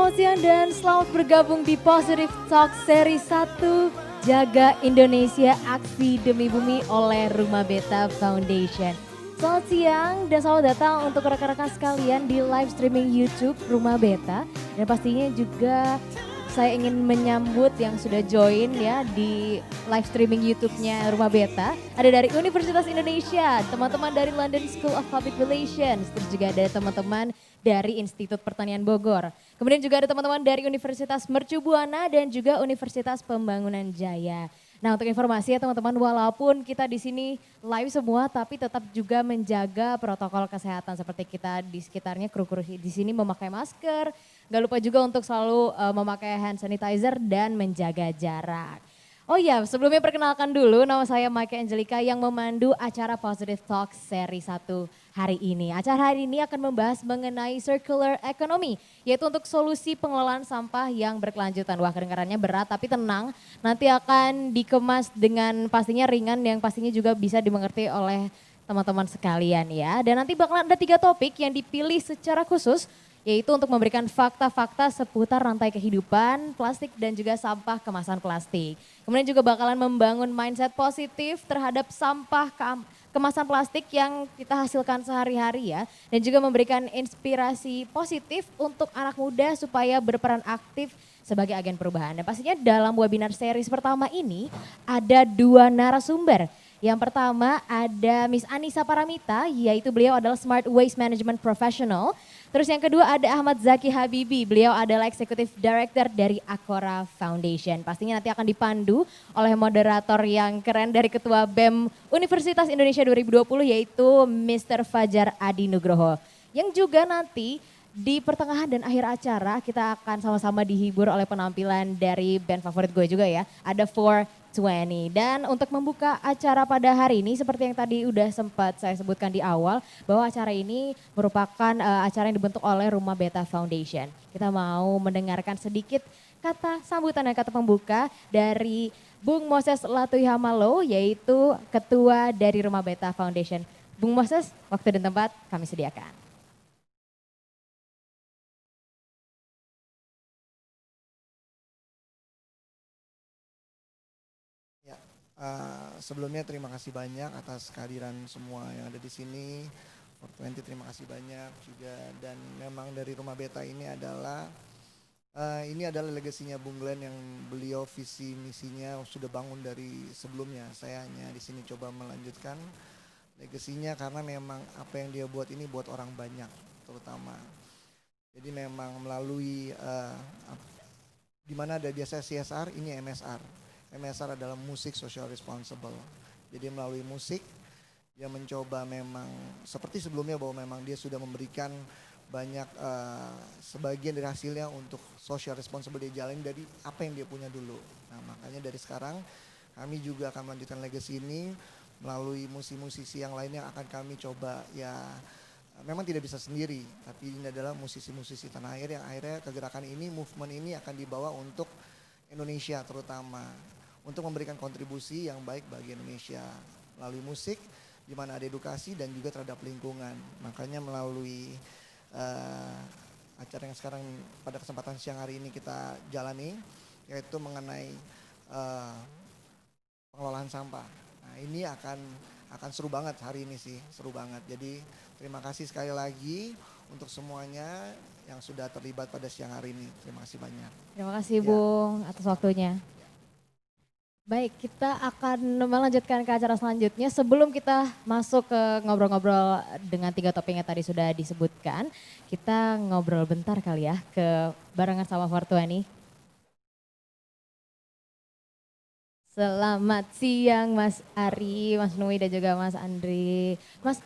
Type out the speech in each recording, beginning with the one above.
Selamat siang dan selamat bergabung di Positive Talk seri 1 Jaga Indonesia Aksi Demi Bumi oleh Rumah Beta Foundation. Selamat siang dan selamat datang untuk rekan-rekan sekalian di live streaming YouTube Rumah Beta. Dan pastinya juga saya ingin menyambut yang sudah join ya di live streaming YouTube-nya Rumah Beta. Ada dari Universitas Indonesia, teman-teman dari London School of Public Relations, terus juga ada teman-teman dari Institut Pertanian Bogor. Kemudian juga ada teman-teman dari Universitas Mercu Buana dan juga Universitas Pembangunan Jaya. Nah, untuk informasi ya teman-teman, walaupun kita di sini live semua tapi tetap juga menjaga protokol kesehatan seperti kita di sekitarnya kru-kru di sini memakai masker. Gak lupa juga untuk selalu memakai hand sanitizer dan menjaga jarak. Oh iya, sebelumnya perkenalkan dulu, nama saya Maike Angelika yang memandu acara Positive Talk seri 1 hari ini. Acara hari ini akan membahas mengenai circular economy, yaitu untuk solusi pengelolaan sampah yang berkelanjutan. Wah, kedengarannya berat tapi tenang, nanti akan dikemas dengan pastinya ringan yang pastinya juga bisa dimengerti oleh teman-teman sekalian ya. Dan nanti bakalan ada 3 topik yang dipilih secara khusus, yaitu untuk memberikan fakta-fakta seputar rantai kehidupan, plastik dan juga sampah kemasan plastik. Kemudian juga bakalan membangun mindset positif terhadap sampah kemasan plastik yang kita hasilkan sehari-hari ya. Dan juga memberikan inspirasi positif untuk anak muda supaya berperan aktif sebagai agen perubahan. Dan pastinya dalam webinar series pertama ini ada 2 narasumber. Yang pertama ada Miss Anissa Paramita, yaitu beliau adalah Smart Waste Management Professional. Terus yang kedua ada Ahmad Zaki Habibi, beliau adalah Executive Director dari Akora Foundation. Pastinya nanti akan dipandu oleh moderator yang keren dari Ketua BEM Universitas Indonesia 2020 yaitu Mr. Fajar Adi Nugroho. Yang juga nanti di pertengahan dan akhir acara kita akan sama-sama dihibur oleh penampilan dari band favorit gue juga ya. Ada 420. Dan untuk membuka acara pada hari ini seperti yang tadi udah sempat saya sebutkan di awal bahwa acara ini merupakan acara yang dibentuk oleh Rumah Beta Foundation. Kita mau mendengarkan sedikit kata sambutan dan kata pembuka dari Bung Moses Latuihamalo yaitu Ketua dari Rumah Beta Foundation. Bung Moses, waktu dan tempat kami sediakan. Sebelumnya terima kasih banyak atas kehadiran semua yang ada di sini. 420 terima kasih banyak juga, dan memang dari Rumah Beta ini adalah legasinya Bung Glenn yang beliau visi misinya sudah bangun dari sebelumnya. Saya hanya di sini coba melanjutkan legasinya karena memang apa yang dia buat ini buat orang banyak terutama. Jadi memang melalui di mana ada biasa CSR, ini MSR. MSR adalah musik social responsible. Jadi melalui musik dia mencoba memang seperti sebelumnya bahwa memang dia sudah memberikan banyak sebagian dari hasilnya untuk social responsible dia jalani dari apa yang dia punya dulu. Nah makanya dari sekarang kami juga akan melanjutkan legacy ini melalui musisi-musisi yang lainnya akan kami coba ya. Memang tidak bisa sendiri, tapi ini adalah musisi-musisi tanah air yang akhirnya kegerakan ini, movement ini akan dibawa untuk Indonesia terutama. Untuk memberikan kontribusi yang baik bagi Indonesia melalui musik, di mana ada edukasi dan juga terhadap lingkungan. Makanya melalui acara yang sekarang pada kesempatan siang hari ini kita jalani, yaitu mengenai pengelolaan sampah. Nah ini akan seru banget hari ini sih, seru banget. Jadi terima kasih sekali lagi untuk semuanya yang sudah terlibat pada siang hari ini. Terima kasih banyak. Terima kasih Bung atas waktunya. Baik, kita akan melanjutkan ke acara selanjutnya. Sebelum kita masuk ke ngobrol-ngobrol dengan 3 topik yang tadi sudah disebutkan, kita ngobrol bentar kali ya ke barengan sama 420. Selamat siang Mas Ari, Mas Nui dan juga Mas Andri. Mas,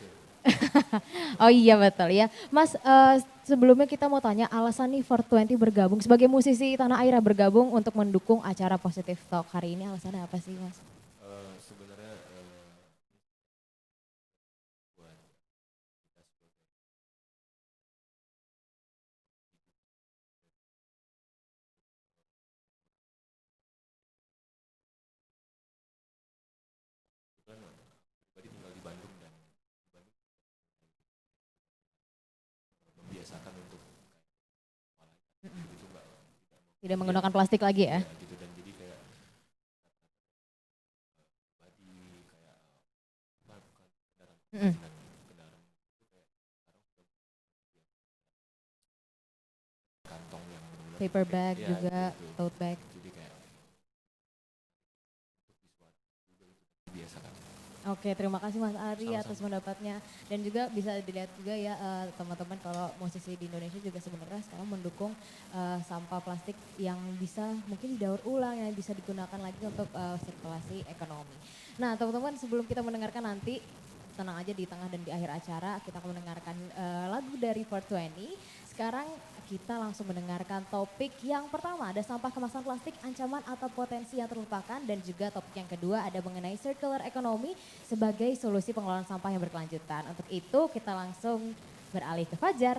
oh iya betul ya. Mas, sebelumnya kita mau tanya alasan nih 420 bergabung sebagai musisi tanah air bergabung untuk mendukung acara Positive Talk hari ini, alasannya apa sih Mas? Sebenarnya buat kita sebagai kan pribadi tinggal di Bandung dan di Bandung membiasakan untuk begitu Tidak menggunakan plastik lagi ya? gitu. Dan jadi kayak body kayak bukan kendaraan Mm-mm. kendaraan itu kayak sekarang sudah kantong yang benar-benar Paper pakai, bag ya juga, gitu. tote bag. Jadi kayak untuk visual juga itu biasa kan. Oke, terima kasih Mas Ari Sama-sama. atas pendapatnya. Dan juga bisa dilihat juga ya teman-teman kalau musisi di Indonesia juga sebenarnya sekarang mendukung sampah plastik yang bisa mungkin didaur ulang, yang bisa digunakan lagi untuk sirkulasi ekonomi. Nah teman-teman sebelum kita mendengarkan nanti, tenang aja di tengah dan di akhir acara kita akan mendengarkan lagu dari 420. Sekarang kita langsung mendengarkan topik yang pertama, ada sampah kemasan plastik, ancaman atau potensi yang terlupakan. Dan juga topik yang kedua ada mengenai circular economy sebagai solusi pengelolaan sampah yang berkelanjutan. Untuk itu kita langsung beralih ke Fajar.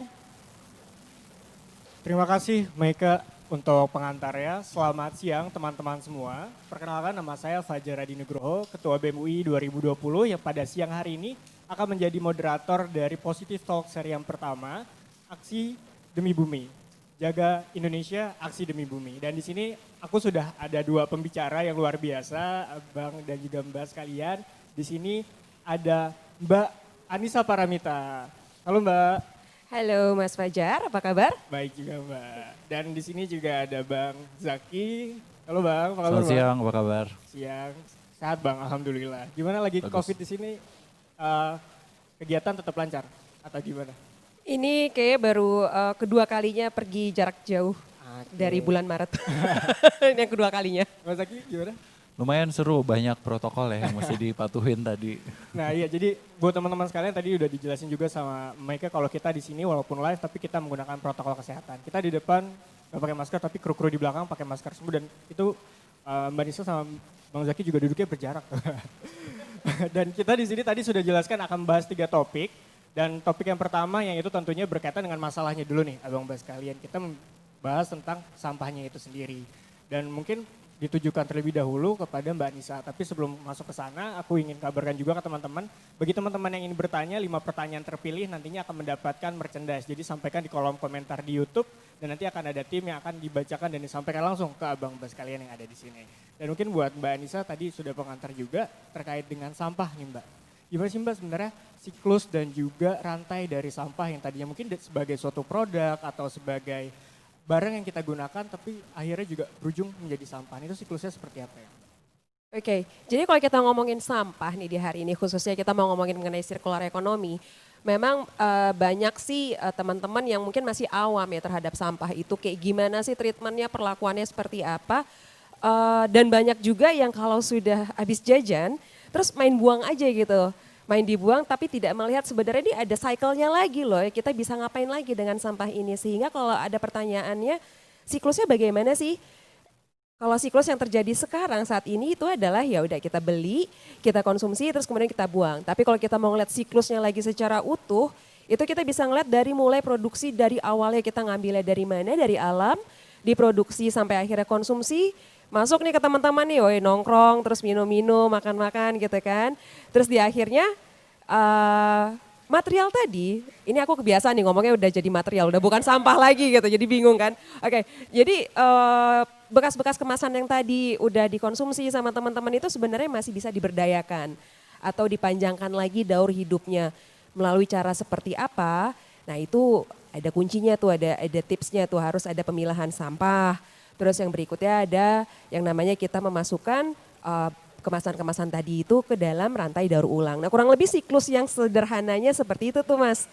Terima kasih Maika untuk pengantarnya. Selamat siang teman-teman semua. Perkenalkan nama saya Fajar Adi Nugroho, Ketua BEM UI 2020 yang pada siang hari ini akan menjadi moderator dari Positive Talk seri yang pertama, Aksi Demi Bumi. Jaga Indonesia, Aksi Demi Bumi. Dan di sini aku sudah ada dua pembicara yang luar biasa, Bang dan juga Mbak sekalian. Di sini ada Mbak Anissa Paramita. Halo Mbak. Halo Mas Fajar, apa kabar? Baik juga Mbak. Dan di sini juga ada Bang Zaki. Halo Bang, apa kabar Selamat Bang? siang, apa kabar? Siang. Sehat Bang, Alhamdulillah. Gimana lagi Bagus. COVID di sini? Kegiatan tetap lancar atau gimana? Ini kayak baru kedua kalinya pergi jarak jauh Oke. dari bulan Maret. Ini yang kedua kalinya. Bang Zaki gimana? Lumayan seru, banyak protokol ya yang mesti dipatuhin tadi. Nah iya, jadi buat teman-teman sekalian tadi udah dijelasin juga sama Maika kalau kita di sini walaupun live tapi kita menggunakan protokol kesehatan. Kita di depan nggak pakai masker tapi kru-kru di belakang pakai masker semua dan itu Mbak Nisa sama Bang Zaki juga duduknya berjarak. Dan kita di sini tadi sudah jelaskan akan bahas 3 topik. Dan topik yang pertama yang itu tentunya berkaitan dengan masalahnya dulu nih Abang Mbak sekalian. Kita membahas tentang sampahnya itu sendiri. Dan mungkin ditujukan terlebih dahulu kepada Mbak Nisa. Tapi sebelum masuk ke sana, aku ingin kabarkan juga ke teman-teman. Bagi teman-teman yang ingin bertanya, 5 pertanyaan terpilih nantinya akan mendapatkan merchandise. Jadi sampaikan di kolom komentar di YouTube dan nanti akan ada tim yang akan dibacakan dan disampaikan langsung ke Abang Mbak sekalian yang ada di sini. Dan mungkin buat Mbak Nisa tadi sudah pengantar juga terkait dengan sampah nih Mbak. Gimana sih Mbak sebenarnya siklus dan juga rantai dari sampah yang tadinya mungkin sebagai suatu produk atau sebagai barang yang kita gunakan tapi akhirnya juga berujung menjadi sampah. Itu siklusnya seperti apa ya? Oke, jadi kalau kita ngomongin sampah nih di hari ini khususnya kita mau ngomongin mengenai circular economy. Memang banyak sih teman-teman yang mungkin masih awam ya terhadap sampah itu. Kayak gimana sih treatmentnya, perlakuannya seperti apa. Dan banyak juga yang kalau sudah habis jajan terus main buang aja gitu. Main dibuang tapi tidak melihat sebenarnya ini ada cycle-nya lagi loh. Kita bisa ngapain lagi dengan sampah ini. Sehingga kalau ada pertanyaannya siklusnya bagaimana sih? Kalau siklus yang terjadi sekarang saat ini itu adalah ya udah kita beli, kita konsumsi terus kemudian kita buang. Tapi kalau kita mau ngeliat siklusnya lagi secara utuh, itu kita bisa ngeliat dari mulai produksi dari awalnya kita ngambilnya dari mana, dari alam, diproduksi sampai akhirnya konsumsi, masuk nih ke teman-teman nih, woi nongkrong, terus minum-minum, makan-makan gitu kan. Terus di akhirnya material tadi, ini aku kebiasaan nih ngomongnya udah jadi material, udah bukan sampah lagi gitu, jadi bingung kan. Oke, jadi bekas-bekas kemasan yang tadi udah dikonsumsi sama teman-teman itu sebenarnya masih bisa diberdayakan atau dipanjangkan lagi daur hidupnya melalui cara seperti apa. Nah itu ada kuncinya tuh, ada tipsnya tuh, harus ada pemilahan sampah. Terus yang berikutnya ada yang namanya kita memasukkan kemasan-kemasan tadi itu ke dalam rantai daur ulang. Nah kurang lebih siklus yang sederhananya seperti itu tuh Mas.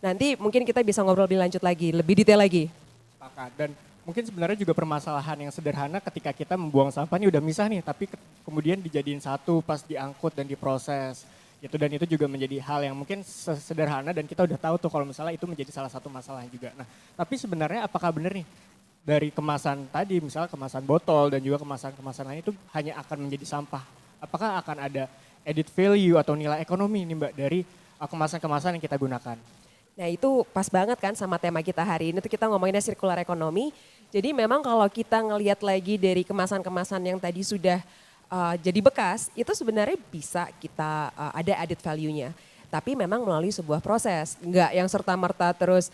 Nanti mungkin kita bisa ngobrol lebih lanjut lagi, lebih detail lagi. Sepakat. Dan mungkin sebenarnya juga permasalahan yang sederhana ketika kita membuang sampah ini udah misah nih, tapi kemudian dijadiin satu pas diangkut dan diproses. Gitu, dan itu juga menjadi hal yang mungkin sederhana dan kita udah tahu tuh kalau misalnya itu menjadi salah satu masalah juga. Nah tapi sebenarnya apakah benar nih dari kemasan tadi, misalnya kemasan botol dan juga kemasan-kemasan lain itu hanya akan menjadi sampah? Apakah akan ada added value atau nilai ekonomi nih Mbak dari kemasan-kemasan yang kita gunakan? Nah itu pas banget kan sama tema kita hari ini tuh kita ngomonginnya circular economy. Jadi memang kalau kita ngelihat lagi dari kemasan-kemasan yang tadi sudah jadi bekas, itu sebenarnya bisa kita ada added value-nya. tapi memang melalui sebuah proses. Enggak yang serta-merta terus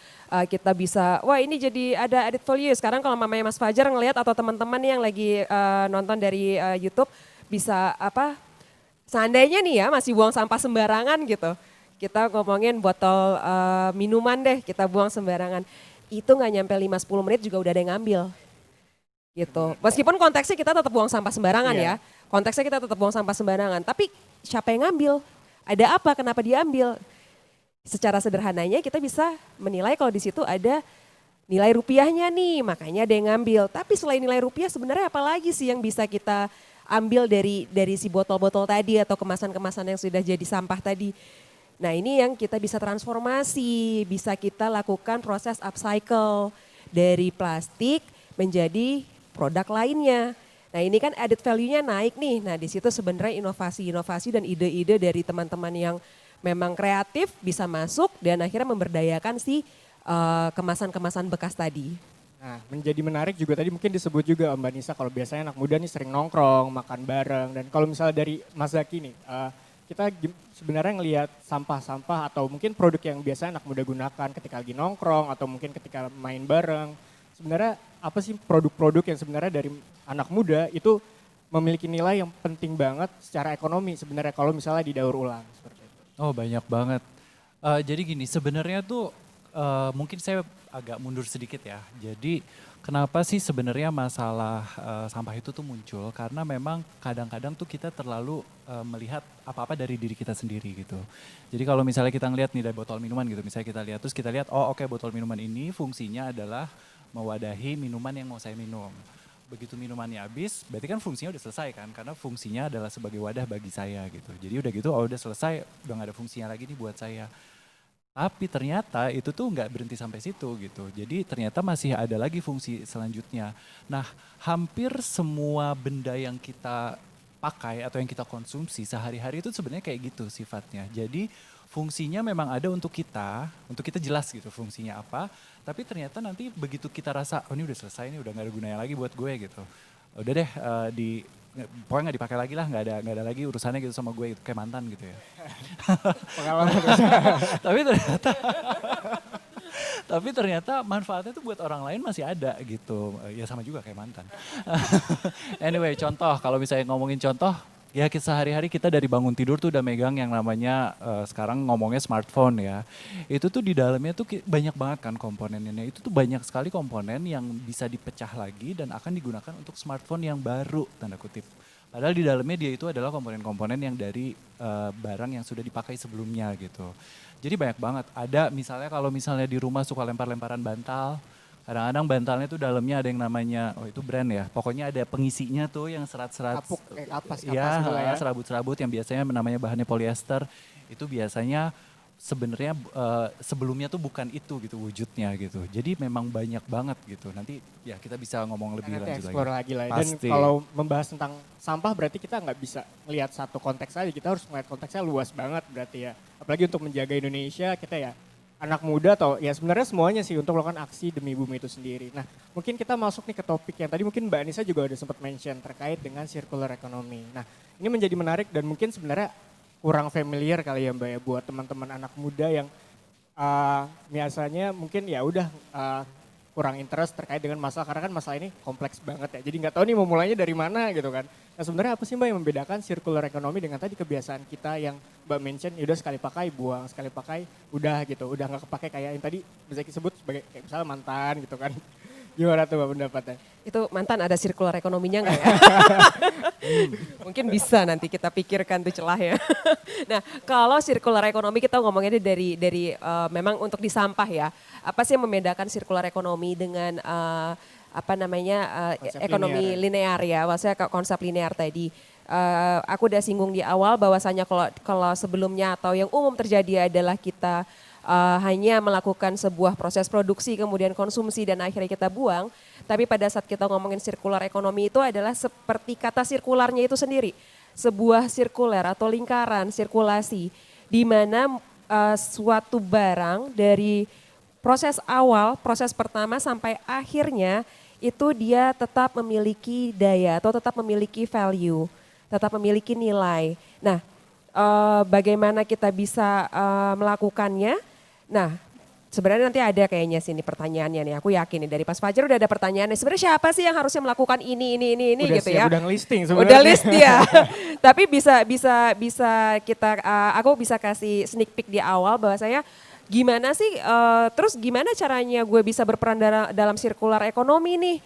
kita bisa, wah ini jadi ada added value. Sekarang kalau mamanya Mas Fajar ngelihat atau teman-teman yang lagi nonton dari YouTube bisa seandainya nih ya masih buang sampah sembarangan gitu. Kita ngomongin botol minuman deh, kita buang sembarangan. Itu nggak nyampe 5-10 menit juga udah ada yang ngambil. Gitu. Meskipun konteksnya kita tetap buang sampah sembarangan ya. Konteksnya kita tetap buang sampah sembarangan. Tapi siapa yang ngambil? Ada apa? Kenapa diambil? Secara sederhananya kita bisa menilai kalau di situ ada nilai rupiahnya nih, makanya ada yang ngambil. Tapi selain nilai rupiah sebenarnya apa lagi sih yang bisa kita ambil dari si botol-botol tadi atau kemasan-kemasan yang sudah jadi sampah tadi? Nah ini yang kita bisa transformasi, bisa kita lakukan proses upcycle dari plastik menjadi produk lainnya. Nah ini kan added value-nya naik nih, nah di situ sebenarnya inovasi-inovasi dan ide-ide dari teman-teman yang memang kreatif bisa masuk dan akhirnya memberdayakan si kemasan-kemasan bekas tadi. Nah, menjadi menarik juga tadi mungkin disebut juga Mbak Nisa kalau biasanya anak muda nih sering nongkrong, makan bareng. Dan kalau misalnya dari Mas Zaki nih, kita sebenarnya ngelihat sampah-sampah atau mungkin produk yang biasa anak muda gunakan ketika lagi nongkrong atau mungkin ketika main bareng. Sebenarnya apa sih produk-produk yang sebenarnya dari anak muda itu memiliki nilai yang penting banget secara ekonomi sebenarnya kalau misalnya didaur ulang seperti itu. Oh banyak banget. Jadi gini sebenarnya tuh mungkin saya agak mundur sedikit ya. Jadi kenapa sih sebenarnya masalah sampah itu tuh muncul? Karena memang kadang-kadang tuh kita terlalu melihat apa-apa dari diri kita sendiri gitu. Jadi kalau misalnya kita ngelihat nih dari botol minuman gitu, misalnya kita lihat terus kita lihat oh oke, botol minuman ini fungsinya adalah mewadahi minuman yang mau saya minum. Begitu minumannya habis, berarti kan fungsinya udah selesai kan? Karena fungsinya adalah sebagai wadah bagi saya gitu. Jadi udah gitu, oh udah selesai, udah gak ada fungsinya lagi nih buat saya. Tapi ternyata itu tuh nggak berhenti sampai situ gitu. Jadi ternyata masih ada lagi fungsi selanjutnya. Nah hampir semua benda yang kita pakai atau yang kita konsumsi sehari-hari itu sebenarnya kayak gitu sifatnya. Jadi fungsinya memang ada untuk kita jelas gitu fungsinya apa. Tapi ternyata nanti begitu kita rasa, oh ini udah selesai, ini udah gak ada gunanya lagi buat gue gitu. Udah deh pokoknya gak dipakai lagi lah, gak ada lagi urusannya gitu sama gue gitu, kayak mantan gitu ya. Pengalaman. Tapi ternyata manfaatnya tuh buat orang lain masih ada gitu. Ya sama juga kayak mantan. Anyway contoh, kalau misalnya ngomongin contoh, ya sehari-hari kita dari bangun tidur tuh udah megang yang namanya sekarang ngomongnya smartphone ya. Itu tuh di dalamnya tuh banyak banget kan komponennya. Itu tuh banyak sekali komponen yang bisa dipecah lagi dan akan digunakan untuk smartphone yang baru tanda kutip. Padahal di dalamnya dia itu adalah komponen-komponen yang dari barang yang sudah dipakai sebelumnya gitu. Jadi banyak banget. Ada misalnya kalau misalnya di rumah suka lempar-lemparan bantal. Kadang-kadang bantalnya tuh dalamnya ada yang namanya, oh itu brand ya. Pokoknya ada pengisinya tuh yang serat-serat. Kapuk, kapas ya, ya. serabut-serabut yang biasanya namanya bahannya polyester. Itu biasanya sebenarnya sebelumnya tuh bukan itu gitu wujudnya gitu. Jadi memang banyak banget gitu. Nanti ya kita bisa ngomong lebih lanjut lagi lah. Pasti. Dan kalau membahas tentang sampah berarti kita nggak bisa melihat satu konteks aja. Kita harus melihat konteksnya luas banget berarti ya. Apalagi untuk menjaga Indonesia kita ya anak muda atau ya sebenarnya semuanya sih untuk melakukan aksi demi bumi itu sendiri. Nah mungkin kita masuk nih ke topik yang tadi mungkin Mbak Anissa juga udah sempat mention terkait dengan circular economy. Nah ini menjadi menarik dan mungkin sebenarnya kurang familiar kali ya Mbak ya buat teman-teman anak muda yang biasanya mungkin ya udah kurang interest terkait dengan masalah karena kan masalah ini kompleks banget ya. Jadi nggak tahu nih mau mulainya dari mana gitu kan. Nah sebenarnya apa sih Mbak yang membedakan circular economy dengan tadi kebiasaan kita yang Mbak mention yaudah sekali pakai buang, sekali pakai udah gitu. Udah nggak kepake kayak yang tadi bisa disebut sebagai kayak misalnya mantan gitu kan. Gimana tuh Mbak pendapatnya? Itu mantan ada circular ekonominya nggak ya? Mungkin bisa nanti kita pikirkan tuh celah ya. Nah kalau circular ekonomi kita ngomongnya dari memang untuk di sampah ya. Apa sih yang membedakan circular ekonomi dengan ekonomi linear ya, maksudnya konsep linear tadi. Aku udah singgung di awal bahwasanya kalau sebelumnya atau yang umum terjadi adalah kita hanya melakukan sebuah proses produksi kemudian konsumsi dan akhirnya kita buang. Tapi pada saat kita ngomongin circular ekonomi itu adalah seperti kata sirkularnya itu sendiri. Sebuah sirkuler atau lingkaran sirkulasi di mana suatu barang dari proses awal, proses pertama sampai akhirnya itu dia tetap memiliki daya atau tetap memiliki value, tetap memiliki nilai. Nah bagaimana kita bisa melakukannya. Nah, sebenarnya nanti ada kayaknya sini pertanyaannya nih. Aku yakin nih dari Pas Fajar udah ada pertanyaannya. Sebenarnya siapa sih yang harusnya melakukan ini Udah gitu siap, ya? udah listing sebenarnya. Udah list ya. Tapi bisa kita aku bisa kasih sneak peek di awal bahwa saya gimana sih terus gimana caranya gue bisa berperan dalam sirkular ekonomi nih?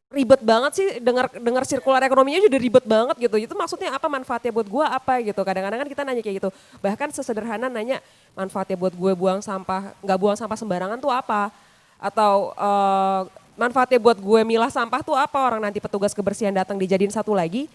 Ribet banget sih dengar sirkular ekonominya udah ribet banget gitu. Itu maksudnya apa, manfaatnya buat gue apa gitu. Kadang-kadang kan kita nanya kayak gitu. Bahkan sesederhana nanya manfaatnya buat gue nggak buang sampah sembarangan tuh apa? Atau manfaatnya buat gue milah sampah tuh apa? Orang nanti petugas kebersihan datang dijadiin satu lagi.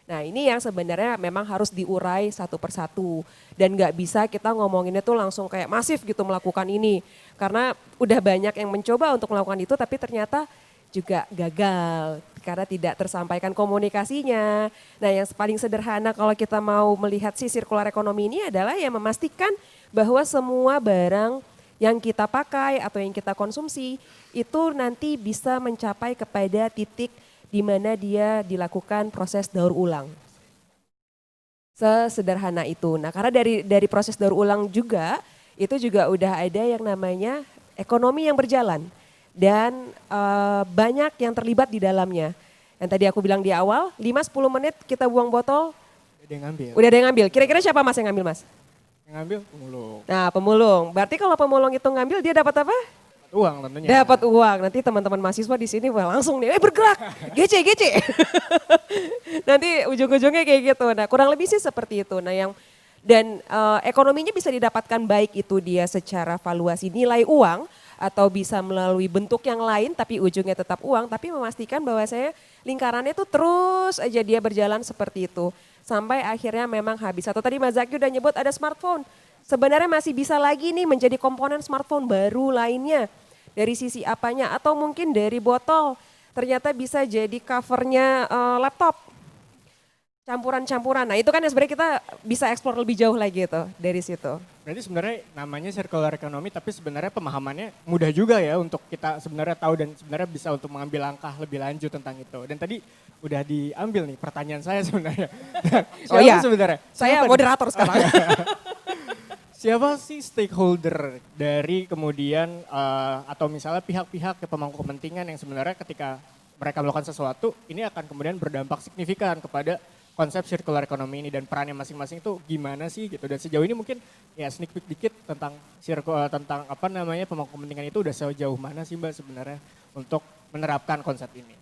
Nah ini yang sebenarnya memang harus diurai satu persatu. Dan nggak bisa kita ngomonginnya tuh langsung kayak masif gitu melakukan ini. Karena udah banyak yang mencoba untuk melakukan itu tapi ternyata juga gagal karena tidak tersampaikan komunikasinya. Nah yang paling sederhana kalau kita mau melihat si sirkular ekonomi ini adalah yang memastikan bahwa semua barang yang kita pakai atau yang kita konsumsi itu nanti bisa mencapai kepada titik di mana dia dilakukan proses daur ulang. Sesederhana itu. Nah karena dari proses daur ulang juga itu juga udah ada yang namanya ekonomi yang berjalan. Dan banyak yang terlibat di dalamnya. Yang tadi aku bilang di awal, 5-10 menit kita buang botol. Udah ada yang ngambil. Udah ada yang ngambil. Kira-kira siapa Mas yang ngambil Mas? Yang ngambil pemulung. Nah pemulung. Berarti kalau pemulung itu ngambil dia dapat apa? Uang tentunya. Dapat uang. Nanti teman-teman mahasiswa di sini langsung nih, bergerak. Gece. Nanti ujung-ujungnya kayak gitu. Nah kurang lebih sih seperti itu. Nah dan ekonominya bisa didapatkan baik itu dia secara valuasi nilai uang atau bisa melalui bentuk yang lain tapi ujungnya tetap uang, tapi memastikan bahwa saya lingkarannya itu terus aja dia berjalan seperti itu sampai akhirnya memang habis. Atau tadi Mas Zaki udah nyebut ada smartphone, sebenarnya masih bisa lagi nih menjadi komponen smartphone baru lainnya dari sisi apanya, atau mungkin dari botol ternyata bisa jadi covernya laptop. Campuran-campuran. Nah itu kan yang sebenarnya kita bisa eksplor lebih jauh lagi itu dari situ. Berarti sebenarnya namanya circular economy tapi sebenarnya pemahamannya mudah juga ya untuk kita sebenarnya tahu dan sebenarnya bisa untuk mengambil langkah lebih lanjut tentang itu. Dan tadi udah diambil nih pertanyaan saya sebenarnya. Oh iya, sebenarnya? saya moderator sekarang. Siapa sih stakeholder dari kemudian atau misalnya pihak-pihak pemangku kepentingan yang sebenarnya ketika mereka melakukan sesuatu ini akan kemudian berdampak signifikan kepada konsep circular economy ini dan perannya masing-masing itu gimana sih gitu. Dan sejauh ini mungkin ya sneak peek dikit tentang tentang apa namanya pemangku kepentingan itu udah sejauh mana sih Mbak sebenarnya untuk menerapkan konsep ini.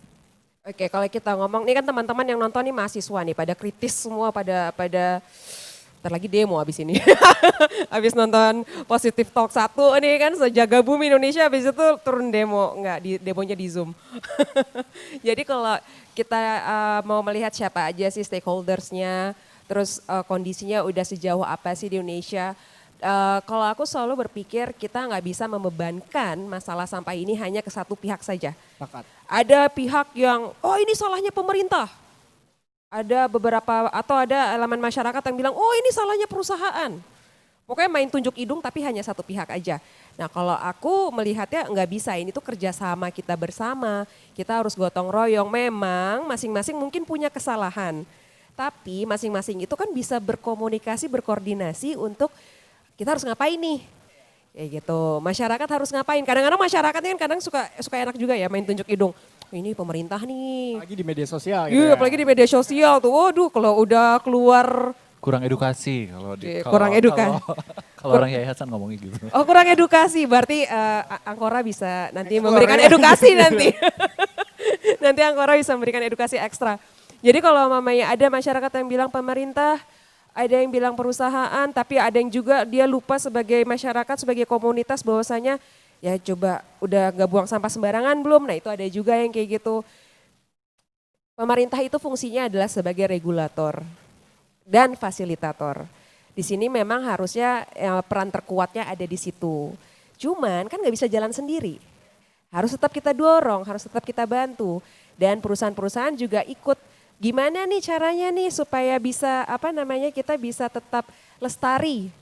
Oke, kalau kita ngomong, ini kan teman-teman yang nonton nih mahasiswa nih, pada kritis semua, pada ntar lagi demo abis ini. Abis nonton Positive Talk 1 nih kan sejaga bumi Indonesia, abis itu turun demo, enggak, demonya di Zoom. Jadi kalau kita mau melihat siapa aja sih stakeholdersnya, terus kondisinya udah sejauh apa sih di Indonesia. Kalau aku selalu berpikir kita nggak bisa membebankan masalah sampah ini hanya ke satu pihak saja. Pakat. Ada pihak yang, oh ini salahnya pemerintah. Ada beberapa atau ada elemen masyarakat yang bilang, oh ini salahnya perusahaan. Pokoknya main tunjuk hidung tapi hanya satu pihak aja. Nah kalau aku melihatnya nggak bisa, ini tuh kerjasama kita bersama. Kita harus gotong royong, memang masing-masing mungkin punya kesalahan. Tapi masing-masing itu kan bisa berkomunikasi, berkoordinasi untuk kita harus ngapain nih. Kayak gitu, masyarakat harus ngapain. Kadang-kadang masyarakat kan kadang suka enak juga ya main tunjuk hidung. Ini pemerintah nih. Apalagi di media sosial gitu Iya, ya. apalagi di media sosial tuh. Waduh, kalau udah keluar Kurang edukasi kalau kurang edukasi. Kalau orang yayasan ngomongnya gitu. Oh, kurang edukasi. Berarti Angkora bisa nanti memberikan edukasi nanti. Nanti Angkora bisa memberikan edukasi ekstra. Jadi kalau mamanya ada masyarakat yang bilang pemerintah, ada yang bilang perusahaan, tapi ada yang juga dia lupa sebagai masyarakat, sebagai komunitas bahwasanya ya coba udah gak buang sampah sembarangan belum? Nah itu ada juga yang kayak gitu. Pemerintah itu fungsinya adalah sebagai regulator dan fasilitator. Di sini memang harusnya peran terkuatnya ada di situ. Cuman kan gak bisa jalan sendiri. Harus tetap kita dorong, harus tetap kita bantu. Dan perusahaan-perusahaan juga ikut. Gimana nih caranya nih supaya bisa kita bisa tetap lestari.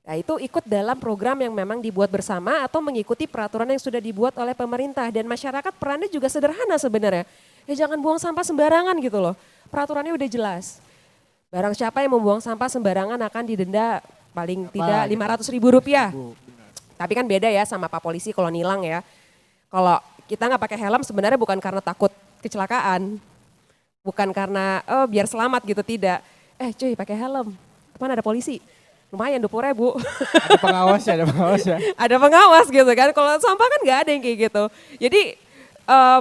Nah itu ikut dalam program yang memang dibuat bersama atau mengikuti peraturan yang sudah dibuat oleh pemerintah. Dan masyarakat perannya juga sederhana sebenarnya. Ya jangan buang sampah sembarangan gitu loh. Peraturannya udah jelas. Barang siapa yang membuang sampah sembarangan akan didenda paling tidak gitu? 500.000 rupiah. Benar. Tapi kan beda ya sama Pak Polisi kalau nilang ya. Kalau kita nggak pakai helm sebenarnya bukan karena takut kecelakaan. Bukan karena biar selamat gitu, tidak. Cuy pakai helm, depan ada polisi. Lumayan 20.000. Ada pengawas ya, ada pengawas ya. Ada pengawas gitu kan. Kalau sampah kan nggak ada yang kayak gitu. Jadi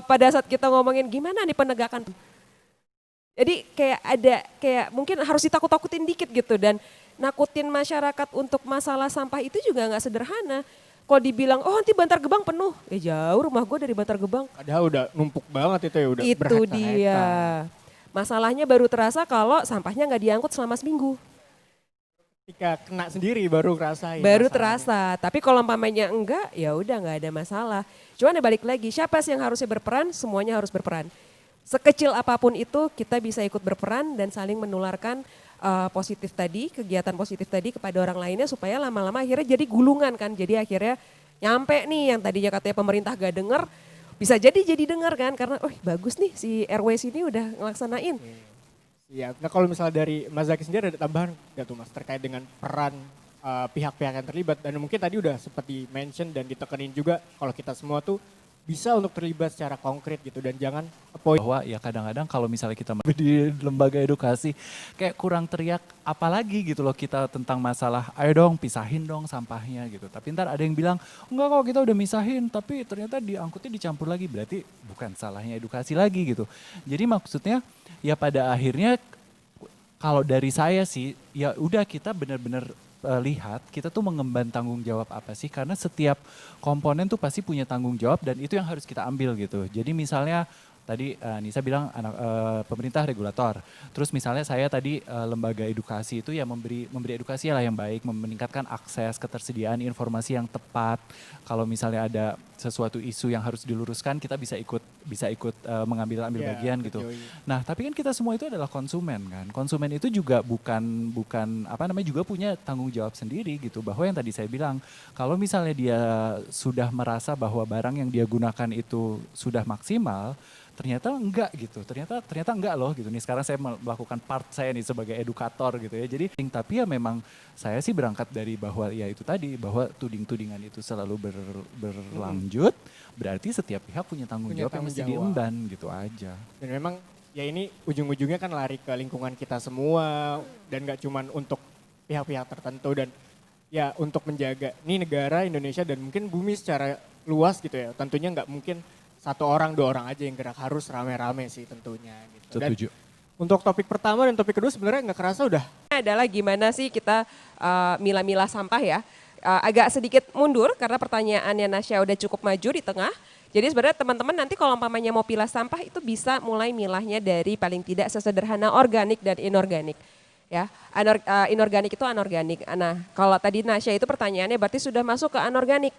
pada saat kita ngomongin gimana nih penegakan. Jadi kayak mungkin harus ditakut-takutin dikit gitu, dan nakutin masyarakat untuk masalah sampah itu juga nggak sederhana. Kalau dibilang, oh nanti Bantar Gebang penuh, jauh rumah gue dari Bantar Gebang. Padahal udah numpuk banget itu ya, udah Itu berhektar-hektar. dia. Masalahnya baru terasa kalau sampahnya nggak diangkut selama seminggu. Ketika kena sendiri baru ngerasain. Baru masalahnya. terasa, tapi kalau umpamanya enggak, ya udah nggak ada masalah. Cuman ya balik lagi, siapa sih yang harusnya berperan? Semuanya harus berperan. Sekecil apapun itu kita bisa ikut berperan dan saling menularkan positif tadi, kegiatan positif tadi kepada orang lainnya supaya lama-lama akhirnya jadi gulungan kan. Jadi akhirnya nyampe nih yang tadinya katanya pemerintah gak denger, bisa jadi dengar kan karena bagus nih si RW sini udah ngelaksanain. Iya, nah kalau misalnya dari Mas Zaki sendiri ada tambahan nggak tuh Mas terkait dengan peran pihak-pihak yang terlibat, dan mungkin tadi udah seperti mention dan ditekenin juga kalau kita semua tuh bisa untuk terlibat secara konkret gitu dan jangan avoid. Bahwa ya kadang-kadang kalau misalnya kita di lembaga edukasi kayak kurang teriak apalagi gitu loh kita tentang masalah ayo dong pisahin dong sampahnya gitu. Tapi ntar ada yang bilang enggak kok kita udah misahin tapi ternyata diangkutnya dicampur lagi, berarti bukan salahnya edukasi lagi gitu. Jadi maksudnya ya pada akhirnya kalau dari saya sih ya udah kita benar-benar lihat kita tuh mengemban tanggung jawab apa sih, karena setiap komponen tuh pasti punya tanggung jawab dan itu yang harus kita ambil gitu. Jadi misalnya tadi Nisa bilang pemerintah regulator, terus misalnya saya tadi lembaga edukasi itu ya memberi edukasi lah yang baik, meningkatkan akses ketersediaan informasi yang tepat. Kalau misalnya ada sesuatu isu yang harus diluruskan kita bisa ikut ambil bagian gitu. Nah tapi kan kita semua itu adalah konsumen kan. Konsumen itu juga bukan juga punya tanggung jawab sendiri gitu. Bahwa yang tadi saya bilang kalau misalnya dia sudah merasa bahwa barang yang dia gunakan itu sudah maksimal, ternyata enggak gitu, ternyata enggak loh gitu nih. Sekarang saya melakukan part saya nih sebagai edukator gitu ya. Jadi tapi ya memang saya sih berangkat dari bahwa ya itu tadi, bahwa tudingan itu selalu berlanjut, berarti setiap pihak punya tanggung jawab yang mesti diemban gitu aja. Dan memang ya ini ujung-ujungnya kan lari ke lingkungan kita semua dan gak cuman untuk pihak-pihak tertentu, dan ya untuk menjaga nih negara Indonesia dan mungkin bumi secara luas gitu ya. Tentunya nggak mungkin 1 orang 2 orang aja yang gerak, harus rame-rame sih tentunya gitu. Setuju. Dan untuk topik pertama dan topik kedua sebenarnya nggak kerasa udah. Adalah gimana sih kita milah-milah sampah ya. Agak sedikit mundur karena pertanyaannya Nasya udah cukup maju di tengah. Jadi sebenarnya teman-teman nanti kalau umpamanya mau pilah sampah itu bisa mulai milahnya dari paling tidak sesederhana organik dan inorganik. Ya, inorganik itu anorganik. Nah, kalau tadi Nasya itu pertanyaannya berarti sudah masuk ke anorganik.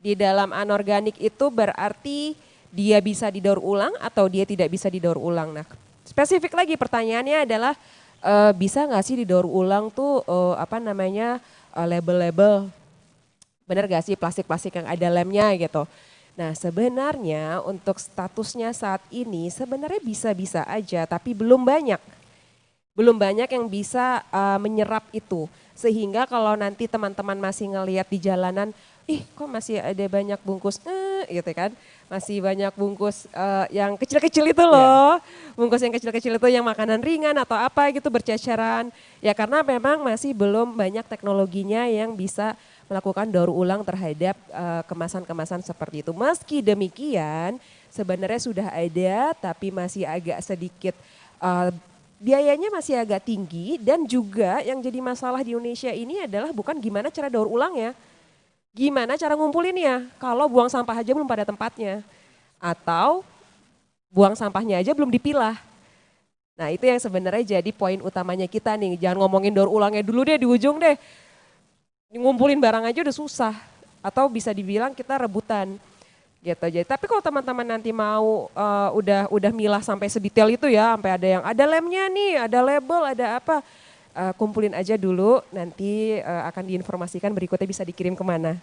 Di dalam anorganik itu berarti dia bisa didaur ulang atau dia tidak bisa didaur ulang. Nah, spesifik lagi pertanyaannya adalah bisa nggak sih didaur ulang tuh label-label, benar gak sih plastik-plastik yang ada lemnya gitu. Nah sebenarnya untuk statusnya saat ini sebenarnya bisa-bisa aja tapi belum banyak. Belum banyak yang bisa menyerap itu. Sehingga kalau nanti teman-teman masih ngelihat di jalanan, kok masih ada banyak bungkus gitu kan. Masih banyak bungkus yang kecil-kecil itu loh. Bungkus yang kecil-kecil itu yang makanan ringan atau apa gitu berceceran. Ya karena memang masih belum banyak teknologinya yang bisa melakukan daur ulang terhadap kemasan-kemasan seperti itu. Meski demikian sebenarnya sudah ada tapi masih agak sedikit biayanya masih agak tinggi, dan juga yang jadi masalah di Indonesia ini adalah bukan gimana cara daur ulangnya. Gimana cara ngumpulinnya kalau buang sampah aja belum pada tempatnya. Atau buang sampahnya aja belum dipilah. Nah itu yang sebenarnya jadi poin utamanya kita nih. Jangan ngomongin daur ulangnya dulu deh di ujung deh. Ngumpulin barang aja udah susah. Atau bisa dibilang kita rebutan. Gitu aja. Tapi kalau teman-teman nanti mau udah milah sampai sedetail itu ya. Sampai ada lemnya nih, ada label, ada apa. Kumpulin aja dulu, nanti akan diinformasikan berikutnya bisa dikirim kemana.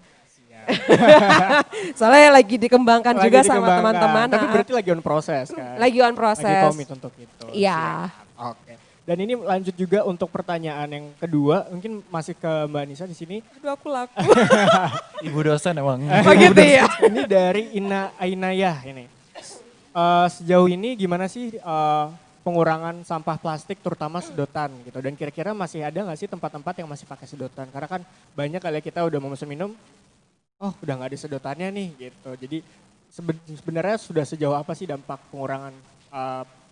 Soalnya lagi dikembangkan juga sama teman-teman. Tapi berarti lagi on proses kan? Lagi on proses. Lagi komit untuk itu. Iya. Oke. Dan ini lanjut juga untuk pertanyaan yang kedua, mungkin masih ke Mbak Nisa di sini. Aduh aku laku. Ibu dosen emang. Oh gitu ya. Ini dari Ainayah ini. Sejauh ini gimana sih pengurangan sampah plastik terutama sedotan gitu, dan kira-kira masih ada nggak sih tempat-tempat yang masih pakai sedotan? Karena kan banyak kali kita udah mau pesen minum, oh udah nggak ada sedotannya nih gitu. Jadi sebenarnya sudah sejauh apa sih dampak pengurangan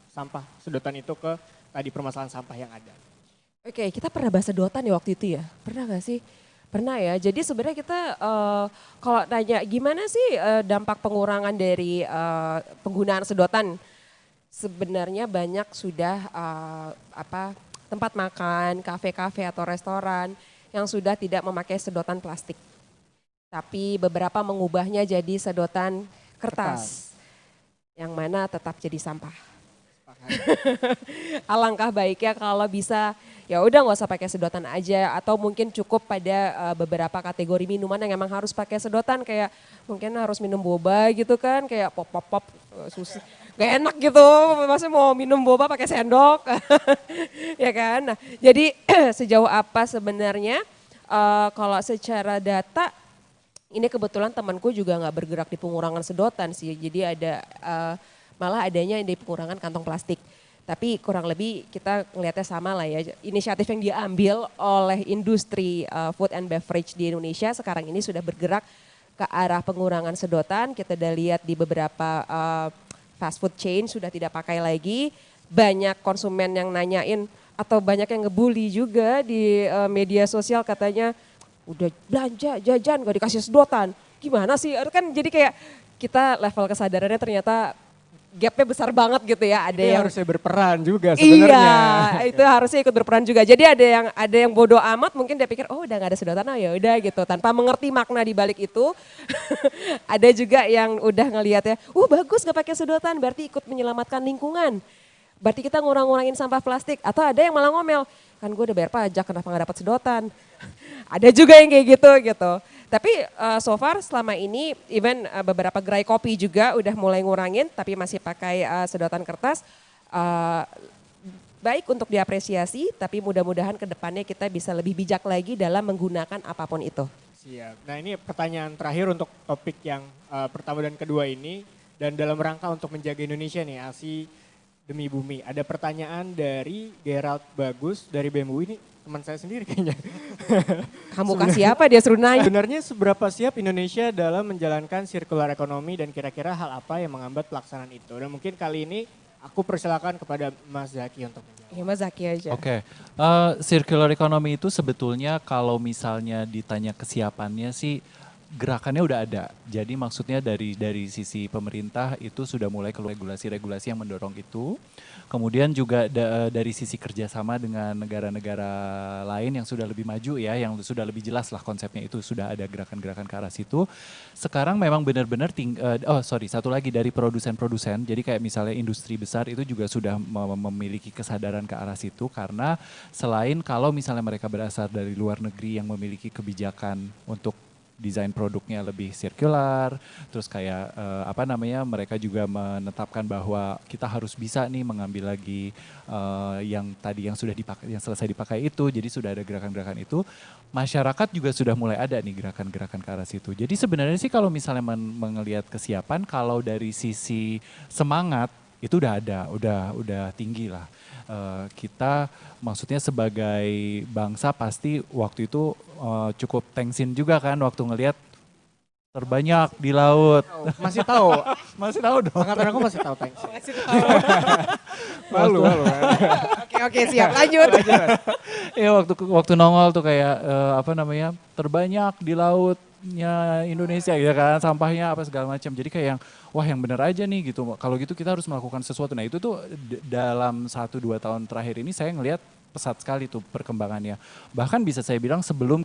sampah sedotan itu ke tadi permasalahan sampah yang ada? Oke, kita pernah bahas sedotan ya waktu itu ya? Pernah gak sih? Pernah ya. Jadi sebenarnya kita kalau nanya gimana sih dampak pengurangan dari penggunaan sedotan? Sebenarnya banyak sudah tempat makan, kafe-kafe atau restoran yang sudah tidak memakai sedotan plastik. Tapi beberapa mengubahnya jadi sedotan kertas. Yang mana tetap jadi sampah. Alangkah baiknya kalau bisa ya udah nggak usah pakai sedotan aja, atau mungkin cukup pada beberapa kategori minuman yang emang harus pakai sedotan, kayak mungkin harus minum boba gitu kan, kayak pop susu gak enak gitu, maksudnya mau minum boba pakai sendok ya kan. Nah, jadi sejauh apa sebenarnya kalau secara data ini kebetulan temanku juga nggak bergerak di pengurangan sedotan sih, jadi ada malah adanya di pengurangan kantong plastik. Tapi kurang lebih kita ngelihatnya sama lah ya. Inisiatif yang diambil oleh industri food and beverage di Indonesia sekarang ini sudah bergerak ke arah pengurangan sedotan. Kita udah lihat di beberapa fast food chain sudah tidak pakai lagi. Banyak konsumen yang nanyain atau banyak yang ngebully juga di media sosial, katanya udah belanja jajan gak dikasih sedotan. Gimana sih? Kan jadi kayak kita level kesadarannya ternyata gapnya besar banget gitu ya. Ada yang harusnya berperan juga sebenarnya. Iya, itu harusnya ikut berperan juga. Jadi ada yang bodoh amat, mungkin dia pikir oh udah nggak ada sedotan, oh ya udah gitu, tanpa mengerti makna di balik itu. Ada juga yang udah ngelihatnya, bagus nggak pakai sedotan, berarti ikut menyelamatkan lingkungan. Berarti kita ngurang-ngurangin sampah plastik. Atau ada yang malah ngomel, kan gue udah bayar pajak, kenapa nggak dapat sedotan? Ada juga yang kayak gitu. Tapi so far selama ini even beberapa gerai kopi juga udah mulai ngurangin tapi masih pakai sedotan kertas. Baik untuk diapresiasi, tapi mudah-mudahan ke depannya kita bisa lebih bijak lagi dalam menggunakan apapun itu. Siap. Nah ini pertanyaan terakhir untuk topik yang pertama dan kedua ini. Dan dalam rangka untuk menjaga Indonesia nih, ASI Demi Bumi. Ada pertanyaan dari Gerald Bagus dari BMU, ini teman saya sendiri kayaknya. Kamu kasih apa dia suruh nanya? Sebenarnya seberapa siap Indonesia dalam menjalankan circular economy dan kira-kira hal apa yang menghambat pelaksanaan itu? Dan mungkin kali ini aku persilakan kepada Mas Zaki untuk menjawab. Ya Mas Zaki aja. Oke, circular economy itu sebetulnya kalau misalnya ditanya kesiapannya sih gerakannya udah ada. Jadi maksudnya dari sisi pemerintah itu sudah mulai keluar regulasi-regulasi yang mendorong itu. Kemudian juga dari sisi kerjasama dengan negara-negara lain yang sudah lebih maju ya, yang sudah lebih jelas lah konsepnya, itu sudah ada gerakan-gerakan ke arah situ. Sekarang memang benar-benar satu lagi dari produsen-produsen. Jadi kayak misalnya industri besar itu juga sudah memiliki kesadaran ke arah situ, karena selain kalau misalnya mereka berasal dari luar negeri yang memiliki kebijakan untuk desain produknya lebih sirkular, terus kayak mereka juga menetapkan bahwa kita harus bisa nih mengambil lagi yang sudah dipakai, yang selesai dipakai itu. Jadi sudah ada gerakan-gerakan itu. Masyarakat juga sudah mulai ada nih gerakan-gerakan ke arah situ. Jadi sebenarnya sih kalau misalnya melihat kesiapan, kalau dari sisi semangat itu udah ada, udah tinggi lah. Kita maksudnya sebagai bangsa pasti waktu itu cukup thanksin juga kan waktu ngelihat terbanyak di laut. Masih tahu? Masih tahu dong. Angkatan aku masih tahu thanksin. Masih tahu. Malu. Oke, siap, lanjut. Ya waktu nongol tuh kayak terbanyak di lautnya Indonesia gitu kan, sampahnya apa segala macam. Jadi kayak yang wah yang bener aja nih gitu. Kalau gitu kita harus melakukan sesuatu. Nah itu tuh dalam 1-2 tahun terakhir ini saya ngelihat pesat sekali tuh perkembangannya. Bahkan bisa saya bilang sebelum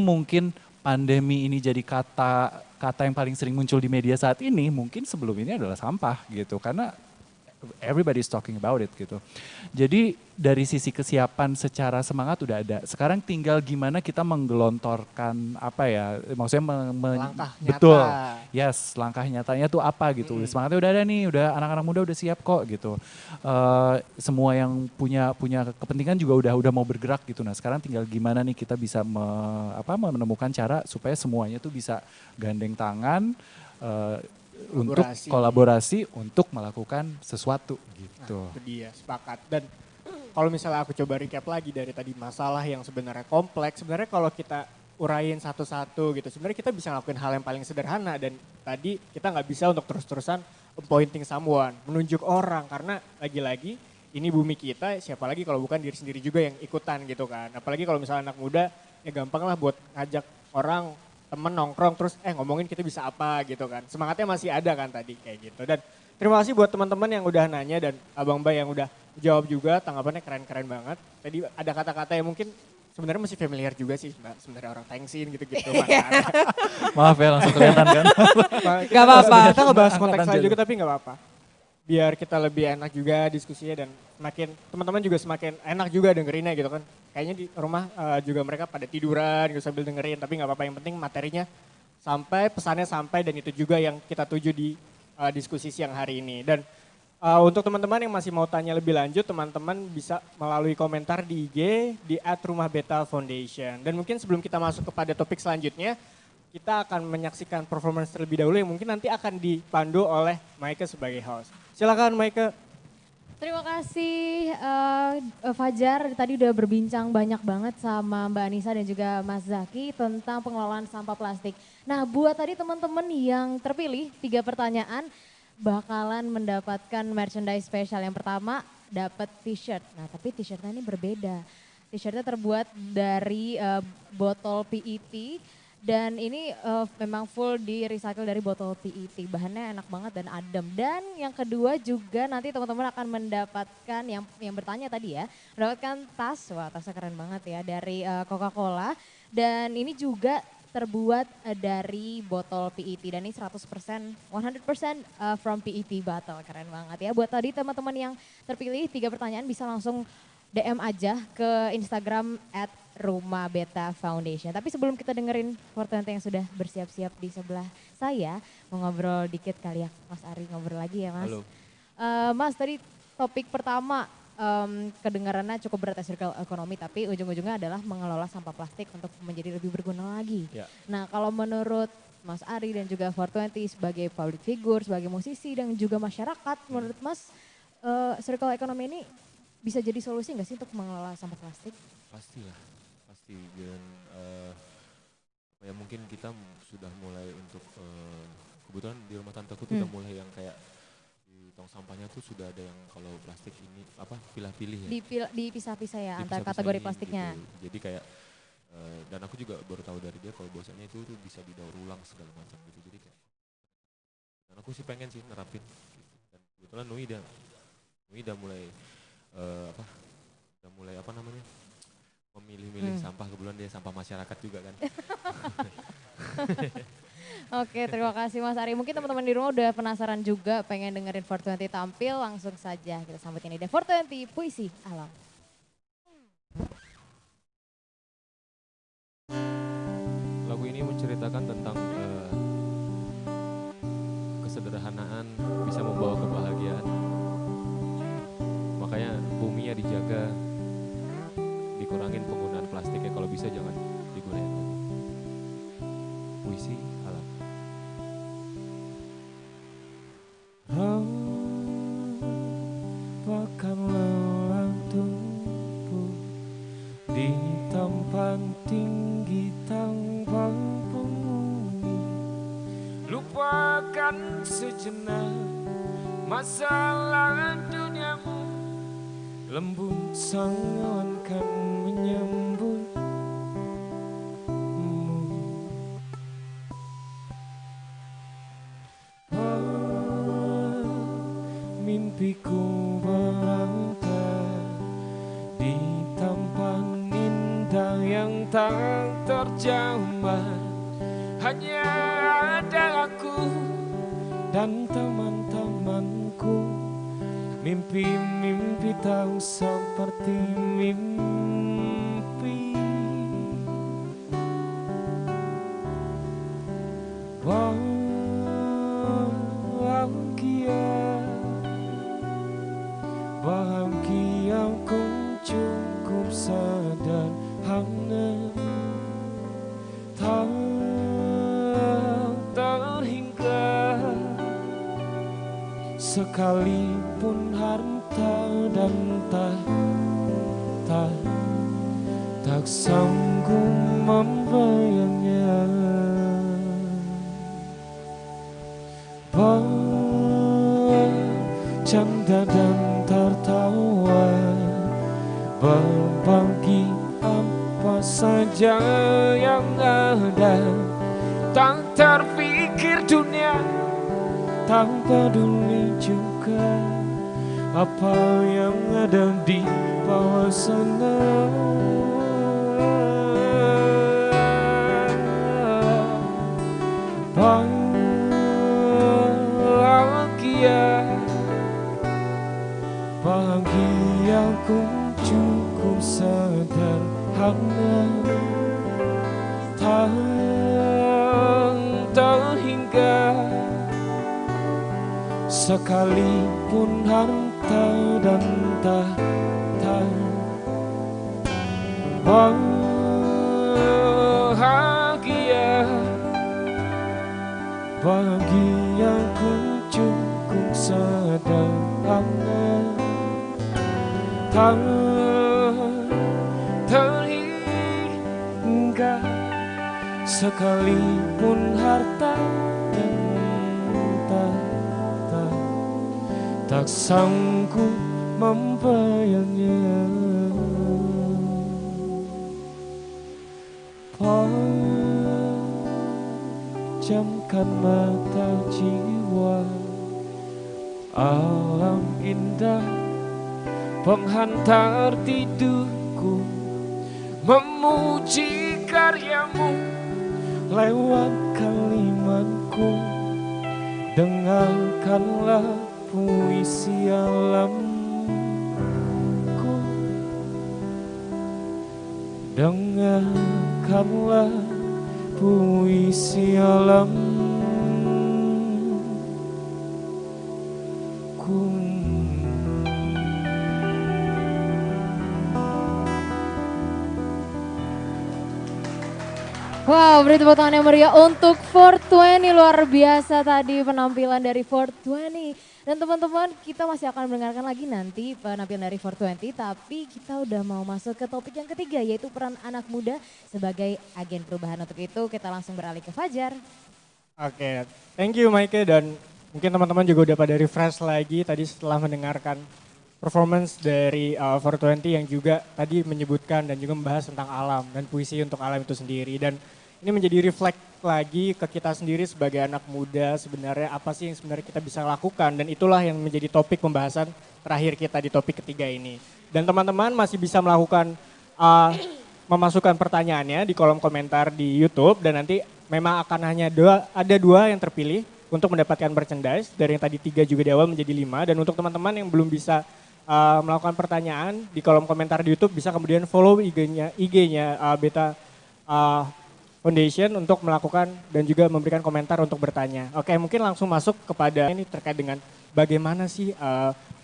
mungkin pandemi ini jadi kata yang paling sering muncul di media saat ini, mungkin sebelum ini adalah sampah gitu. Karena everybody's talking about it gitu. Jadi dari sisi kesiapan secara semangat udah ada. Sekarang tinggal gimana kita menggelontorkan apa ya, maksudnya Langkah betul. nyata. Yes, langkah nyatanya tuh apa gitu. Semangatnya udah ada nih, udah anak-anak muda udah siap kok gitu. Semua yang punya kepentingan juga udah mau bergerak gitu. Nah, sekarang tinggal gimana nih kita bisa menemukan cara supaya semuanya tuh bisa gandeng tangan untuk kolaborasi untuk melakukan sesuatu gitu. Nah, itu dia, sepakat. Dan kalau misalnya aku coba recap lagi dari tadi masalah yang sebenarnya kompleks, sebenarnya kalau kita urain satu-satu gitu, sebenarnya kita bisa ngelakuin hal yang paling sederhana dan tadi kita nggak bisa untuk terus-terusan pointing someone, menunjuk orang karena lagi-lagi ini bumi kita, siapa lagi kalau bukan diri sendiri juga yang ikutan gitu kan. Apalagi kalau misalnya anak muda ya gampang lah buat ngajak orang temen nongkrong terus ngomongin kita bisa apa gitu kan. Semangatnya masih ada kan tadi kayak gitu. Dan terima kasih buat teman-teman yang udah nanya dan Abang Bay yang udah jawab juga, tanggapannya keren-keren banget. Tadi ada kata-kata yang mungkin sebenarnya masih familiar juga sih, Mbak. Sebenarnya orang thanksin gitu-gitu. Maaf ya langsung kelihatan kan. Gak apa-apa. Kita ngebahas konteks lain juga tapi gak apa-apa. Biar kita lebih enak juga diskusinya dan semakin teman-teman juga semakin enak juga dengerinnya gitu kan. Kayaknya di rumah juga mereka pada tiduran gitu sambil dengerin, tapi gak apa-apa, yang penting materinya sampai, pesannya sampai, dan itu juga yang kita tuju di diskusi siang hari ini. Dan untuk teman-teman yang masih mau tanya lebih lanjut, teman-teman bisa melalui komentar di IG di @rumahbeta_foundation. Dan mungkin sebelum kita masuk kepada topik selanjutnya, kita akan menyaksikan performance terlebih dahulu yang mungkin nanti akan dipandu oleh Maike sebagai host. Silakan Maike. Terima kasih Fajar, tadi udah berbincang banyak banget sama Mbak Anissa dan juga Mas Zaki tentang pengelolaan sampah plastik. Nah, buat tadi teman-teman yang terpilih 3 pertanyaan bakalan mendapatkan merchandise spesial. Yang pertama dapat t-shirt. Nah, tapi t-shirtnya ini berbeda. T-shirtnya terbuat dari botol PET. Dan ini memang full di recycle dari botol PET. Bahannya enak banget dan adem. Dan yang kedua juga nanti teman-teman akan mendapatkan yang bertanya tadi ya. Mendapatkan tas, wah tasnya keren banget ya, dari Coca-Cola. Dan ini juga terbuat dari botol PET. Dan ini 100% from PET bottle. Keren banget ya. Buat tadi teman-teman yang terpilih 3 pertanyaan bisa langsung DM aja ke Instagram @rumahbeta_foundation. Tapi sebelum kita dengerin 420 yang sudah bersiap-siap di sebelah saya, mau ngobrol dikit kali ya, Mas Ari ngobrol lagi ya Mas. Halo. Mas tadi topik pertama kedengarannya cukup berat ya, circle ekonomi, tapi ujung-ujungnya adalah mengelola sampah plastik untuk menjadi lebih berguna lagi. Ya. Nah kalau menurut Mas Ari dan juga 420 sebagai public figure, sebagai musisi dan juga masyarakat, menurut Mas circle ekonomi ini bisa jadi solusi nggak sih untuk mengelola sampah plastik? Pastilah, pasti. Dan ya mungkin kita sudah mulai untuk kebetulan di rumah tanteku tuh udah mulai yang kayak di tong sampahnya tuh sudah ada yang kalau plastik ini pilih-pilih ya. Dipisah-pisah ya antar Dipisah-pisahin kategori plastiknya. Gitu. Jadi kayak dan aku juga baru tahu dari dia kalau bahwasanya itu tuh bisa didaur ulang segala macam gitu. Jadi kayak dan aku sih pengen sih nerapin gitu. Dan kebetulan Nui udah mulai memilih-milih sampah, kebetulan dia sampah masyarakat juga kan. Oke, terima kasih Mas Ari. Mungkin teman-teman di rumah udah penasaran juga pengen dengerin 420 tampil, langsung saja kita sambut ini deh 420 Puisi Alam. Lagu ini menceritakan tentang kesederhanaan bisa membawa kebahagiaan. Makanya buminya dijaga, dikurangin penggunaan plastiknya, kalau bisa jangan digunakan. Puisi Alam. Rampakan lelah tumbuh di tempat tinggi tanpa penghuni. Lupakan sejenak masalah duniamu. Lembut sangat kan menyambutmu. Mimpiku berangkat di tempat indah yang tak terjamah. Hanya ada aku dan teman-temanku. Mimpi-mimpi tahu seperti mimpi. Bahagia ku cukup sederhana, tak terhingga. Sekalipun harta dan tahta tak sanggup membayangnya. Bercanda dan tertawa, berbagi apa saja yang ada, tak terpikir dunia, tak peduli juga apa yang ada di bawah sana. Bahagia ku cukup sederhana, tak terhingga. Sekalipun harta dan tahta, bahagia ku cukup sederhana, tak terhingga. Sekalipun harta dan tahta tak sanggup membayangnya. Pejamkan mata jiwa, alam indah penghantar tidurku, memuji karyamu lewat kalimatku. Dengarkanlah puisi alamku, dengarkanlah puisi alamku. Wow, beri tepuk tangan yang meriah untuk 420. Luar biasa tadi penampilan dari 420. Dan teman-teman, kita masih akan mendengarkan lagi nanti penampilan dari 420. Tapi kita udah mau masuk ke topik yang ketiga, yaitu peran anak muda sebagai agen perubahan. Untuk itu kita langsung beralih ke Fajar. Oke, thank you Maike, dan mungkin teman-teman juga udah pada refresh lagi tadi setelah mendengarkan performance dari 420 yang juga tadi menyebutkan dan juga membahas tentang alam dan puisi untuk alam itu sendiri. Dan ini menjadi reflect lagi ke kita sendiri sebagai anak muda, sebenarnya apa sih yang sebenarnya kita bisa lakukan, dan itulah yang menjadi topik pembahasan terakhir kita di topik ketiga ini. Dan teman-teman masih bisa melakukan memasukkan pertanyaannya di kolom komentar di YouTube, dan nanti memang akan hanya ada dua yang terpilih untuk mendapatkan merchandise, dari yang tadi 3 juga di awal menjadi 5. Dan untuk teman-teman yang belum bisa melakukan pertanyaan di kolom komentar di YouTube, bisa kemudian follow IG-nya Beta Foundation untuk melakukan dan juga memberikan komentar untuk bertanya. Oke, mungkin langsung masuk kepada ini terkait dengan bagaimana sih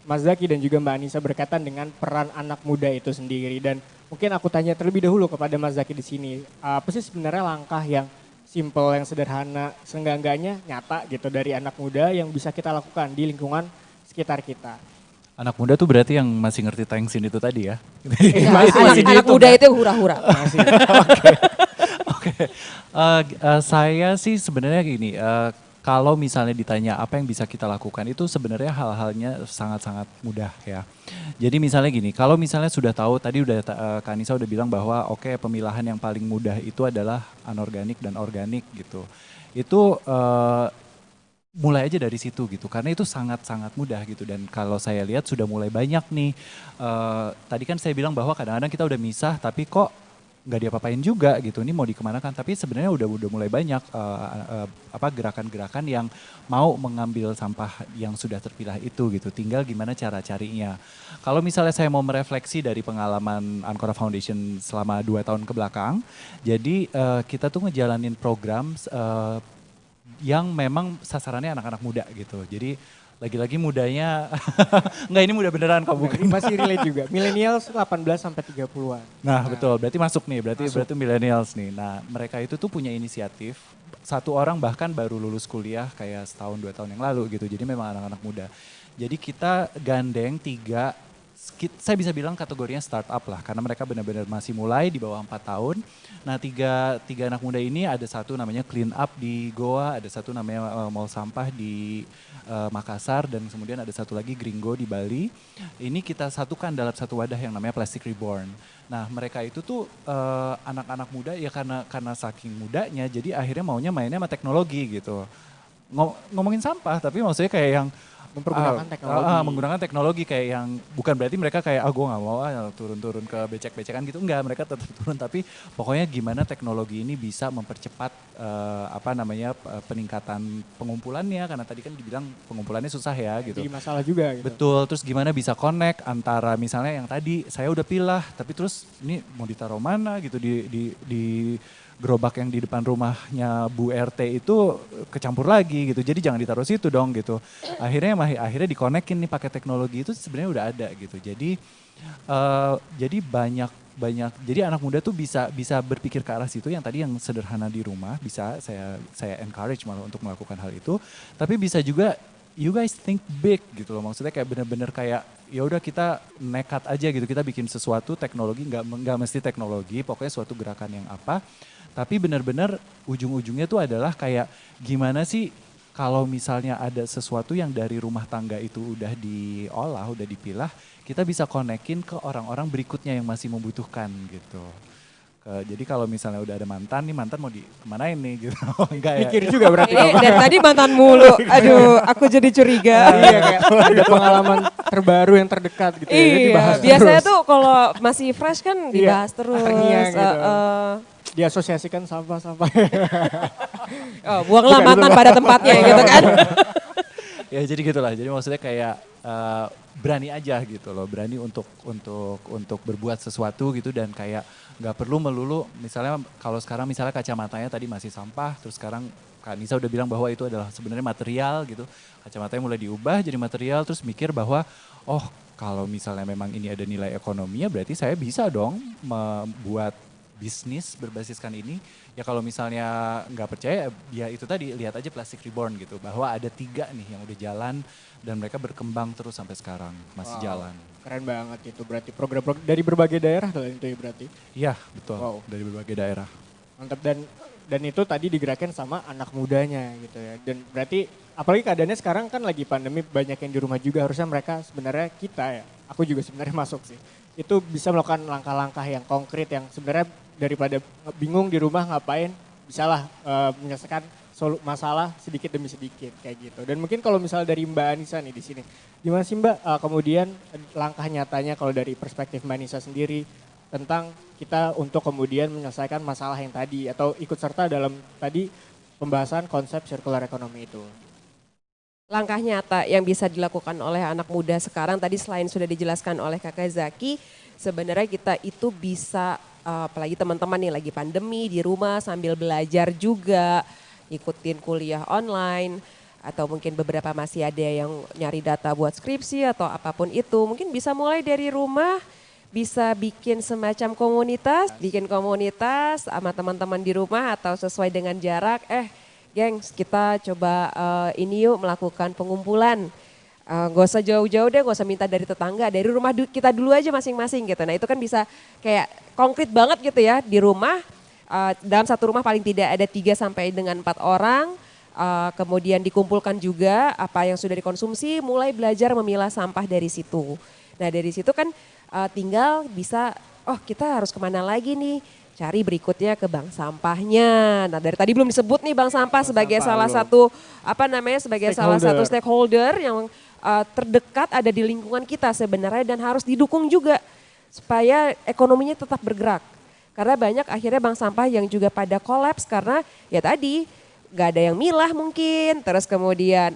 Mas Zaki dan juga Mbak Anissa berkaitan dengan peran anak muda itu sendiri. Dan mungkin aku tanya terlebih dahulu kepada Mas Zaki di sini, apa sih sebenarnya langkah yang simple, yang sederhana, seenggak-enggaknya nyata gitu dari anak muda yang bisa kita lakukan di lingkungan sekitar kita? Anak muda tuh berarti yang masih ngerti thanksin itu tadi ya? Anak muda itu hura-hura. Oke. Saya sih sebenarnya gini, kalau misalnya ditanya apa yang bisa kita lakukan, itu sebenarnya hal-halnya sangat-sangat mudah ya. Jadi misalnya gini, kalau misalnya sudah tahu, tadi udah Kak Anissa udah bilang bahwa oke, pemilahan yang paling mudah itu adalah anorganik dan organik gitu. Itu mulai aja dari situ gitu, karena itu sangat-sangat mudah gitu. Dan kalau saya lihat sudah mulai banyak nih, tadi kan saya bilang bahwa kadang-kadang kita udah misah tapi kok nggak diapa-apain juga gitu. Ini mau dikemanakan? Tapi sebenarnya udah mulai banyak gerakan-gerakan yang mau mengambil sampah yang sudah terpilah itu gitu. Tinggal gimana cara carinya. Kalau misalnya saya mau merefleksi dari pengalaman Ancora Foundation selama 2 tahun ke belakang, jadi kita tuh ngejalanin program yang memang sasarannya anak-anak muda gitu. Jadi lagi-lagi mudanya, enggak ini muda beneran kok bukan. Masih relate juga, millennials 18 sampai 30-an. Nah betul, berarti masuk nih, berarti millennials nih. Nah mereka itu tuh punya inisiatif, satu orang bahkan baru lulus kuliah kayak setahun 2 tahun yang lalu gitu. Jadi memang anak-anak muda. Jadi kita gandeng 3, saya bisa bilang kategorinya startup lah, karena mereka benar-benar masih mulai di bawah 4 tahun. Nah tiga anak muda ini ada satu namanya Clean Up di Goa, ada satu namanya Mall Sampah di Makassar, dan kemudian ada satu lagi Gringo di Bali. Ini kita satukan dalam satu wadah yang namanya Plastic Reborn. Nah mereka itu tuh anak-anak muda ya karena saking mudanya, jadi akhirnya maunya mainnya sama teknologi gitu. Ngomongin sampah, tapi maksudnya kayak yang menggunakan teknologi kayak yang bukan berarti mereka kayak gue nggak mau turun-turun ke becek-becekan gitu, enggak, mereka tetap turun, tapi pokoknya gimana teknologi ini bisa mempercepat peningkatan pengumpulannya, karena tadi kan dibilang pengumpulannya susah ya gitu. Jadi masalah juga gitu. Betul, terus gimana bisa connect antara misalnya yang tadi saya udah pilah, tapi terus ini mau ditaruh mana gitu di gerobak yang di depan rumahnya Bu RT itu kecampur lagi gitu. Jadi jangan ditaruh situ dong gitu. Akhirnya dikonekin nih pakai teknologi itu sebenarnya udah ada gitu. Jadi banyak jadi anak muda tuh bisa berpikir ke arah situ, yang tadi yang sederhana di rumah bisa saya encourage malah untuk melakukan hal itu. Tapi bisa juga you guys think big gitu loh. Maksudnya kayak bener-bener kayak ya udah kita nekat aja gitu. Kita bikin sesuatu teknologi, nggak mesti teknologi, pokoknya suatu gerakan yang apa. Tapi benar-benar ujung-ujungnya tuh adalah kayak gimana sih kalau misalnya ada sesuatu yang dari rumah tangga itu udah diolah, udah dipilah, kita bisa konekin ke orang-orang berikutnya yang masih membutuhkan gitu. Jadi kalau misalnya udah ada mantan mau kemanain nih gitu. Enggak ya. Mikir juga berarti. Dari tadi mantan mulu, aduh aku jadi curiga. Iya kayak ada pengalaman terbaru yang terdekat gitu. Iya, biasanya tuh kalau masih fresh kan dibahas terus. Gitu. Diasosiasikan sampah-sampah. Buanglah mantan pada tempatnya gitu kan. Ya jadi gitulah, jadi maksudnya kayak berani aja gitu loh, berani untuk berbuat sesuatu gitu, dan kayak nggak perlu melulu misalnya kalau sekarang misalnya kacamatanya tadi masih sampah, terus sekarang Kak Nisa udah bilang bahwa itu adalah sebenarnya material gitu, kacamatanya mulai diubah jadi material, terus mikir bahwa oh kalau misalnya memang ini ada nilai ekonominya berarti saya bisa dong membuat bisnis berbasiskan ini. Ya kalau misalnya nggak percaya ya itu tadi, lihat aja Plastic Reborn gitu, bahwa ada 3 nih yang udah jalan dan mereka berkembang terus sampai sekarang masih jalan. Keren banget itu, berarti program dari berbagai daerah itu ya berarti. Iya betul, dari berbagai daerah. Mantap, dan itu tadi digerakkan sama anak mudanya gitu ya. Dan berarti apalagi keadaannya sekarang kan lagi pandemi, banyak yang di rumah juga, harusnya mereka sebenarnya kita ya, aku juga sebenarnya masuk sih, itu bisa melakukan langkah-langkah yang konkret yang sebenarnya daripada bingung di rumah ngapain, bisalah menyelesaikan masalah sedikit demi sedikit kayak gitu. Dan mungkin kalau misalnya dari Mbak Anissa nih di sini, gimana sih Mbak kemudian langkah nyatanya kalau dari perspektif Mbak Anissa sendiri tentang kita untuk kemudian menyelesaikan masalah yang tadi atau ikut serta dalam tadi pembahasan konsep circular economy itu? Langkah nyata yang bisa dilakukan oleh anak muda sekarang tadi selain sudah dijelaskan oleh Kakak Zaki, sebenarnya kita itu bisa apalagi teman-teman nih lagi pandemi di rumah sambil belajar juga, ikutin kuliah online, atau mungkin beberapa masih ada yang nyari data buat skripsi atau apapun itu. Mungkin bisa mulai dari rumah, bisa bikin semacam bikin komunitas sama teman-teman di rumah atau sesuai dengan jarak. Gengs, kita coba ini yuk melakukan pengumpulan. Gak usah jauh-jauh deh, gak usah minta dari tetangga, dari rumah kita dulu aja masing-masing gitu. Nah itu kan bisa kayak konkret banget gitu ya, di rumah, dalam satu rumah paling tidak ada 3 sampai dengan 4 orang, kemudian dikumpulkan juga apa yang sudah dikonsumsi, mulai belajar memilah sampah dari situ. Nah dari situ kan tinggal bisa, oh kita harus kemana lagi nih, cari berikutnya ke bank sampahnya. Nah dari tadi belum disebut nih bank sampah sebagai salah satu, salah satu stakeholder yang terdekat ada di lingkungan kita sebenarnya dan harus didukung juga supaya ekonominya tetap bergerak. Karena banyak akhirnya bank sampah yang juga pada kolaps karena ya tadi nggak ada yang milah mungkin, terus kemudian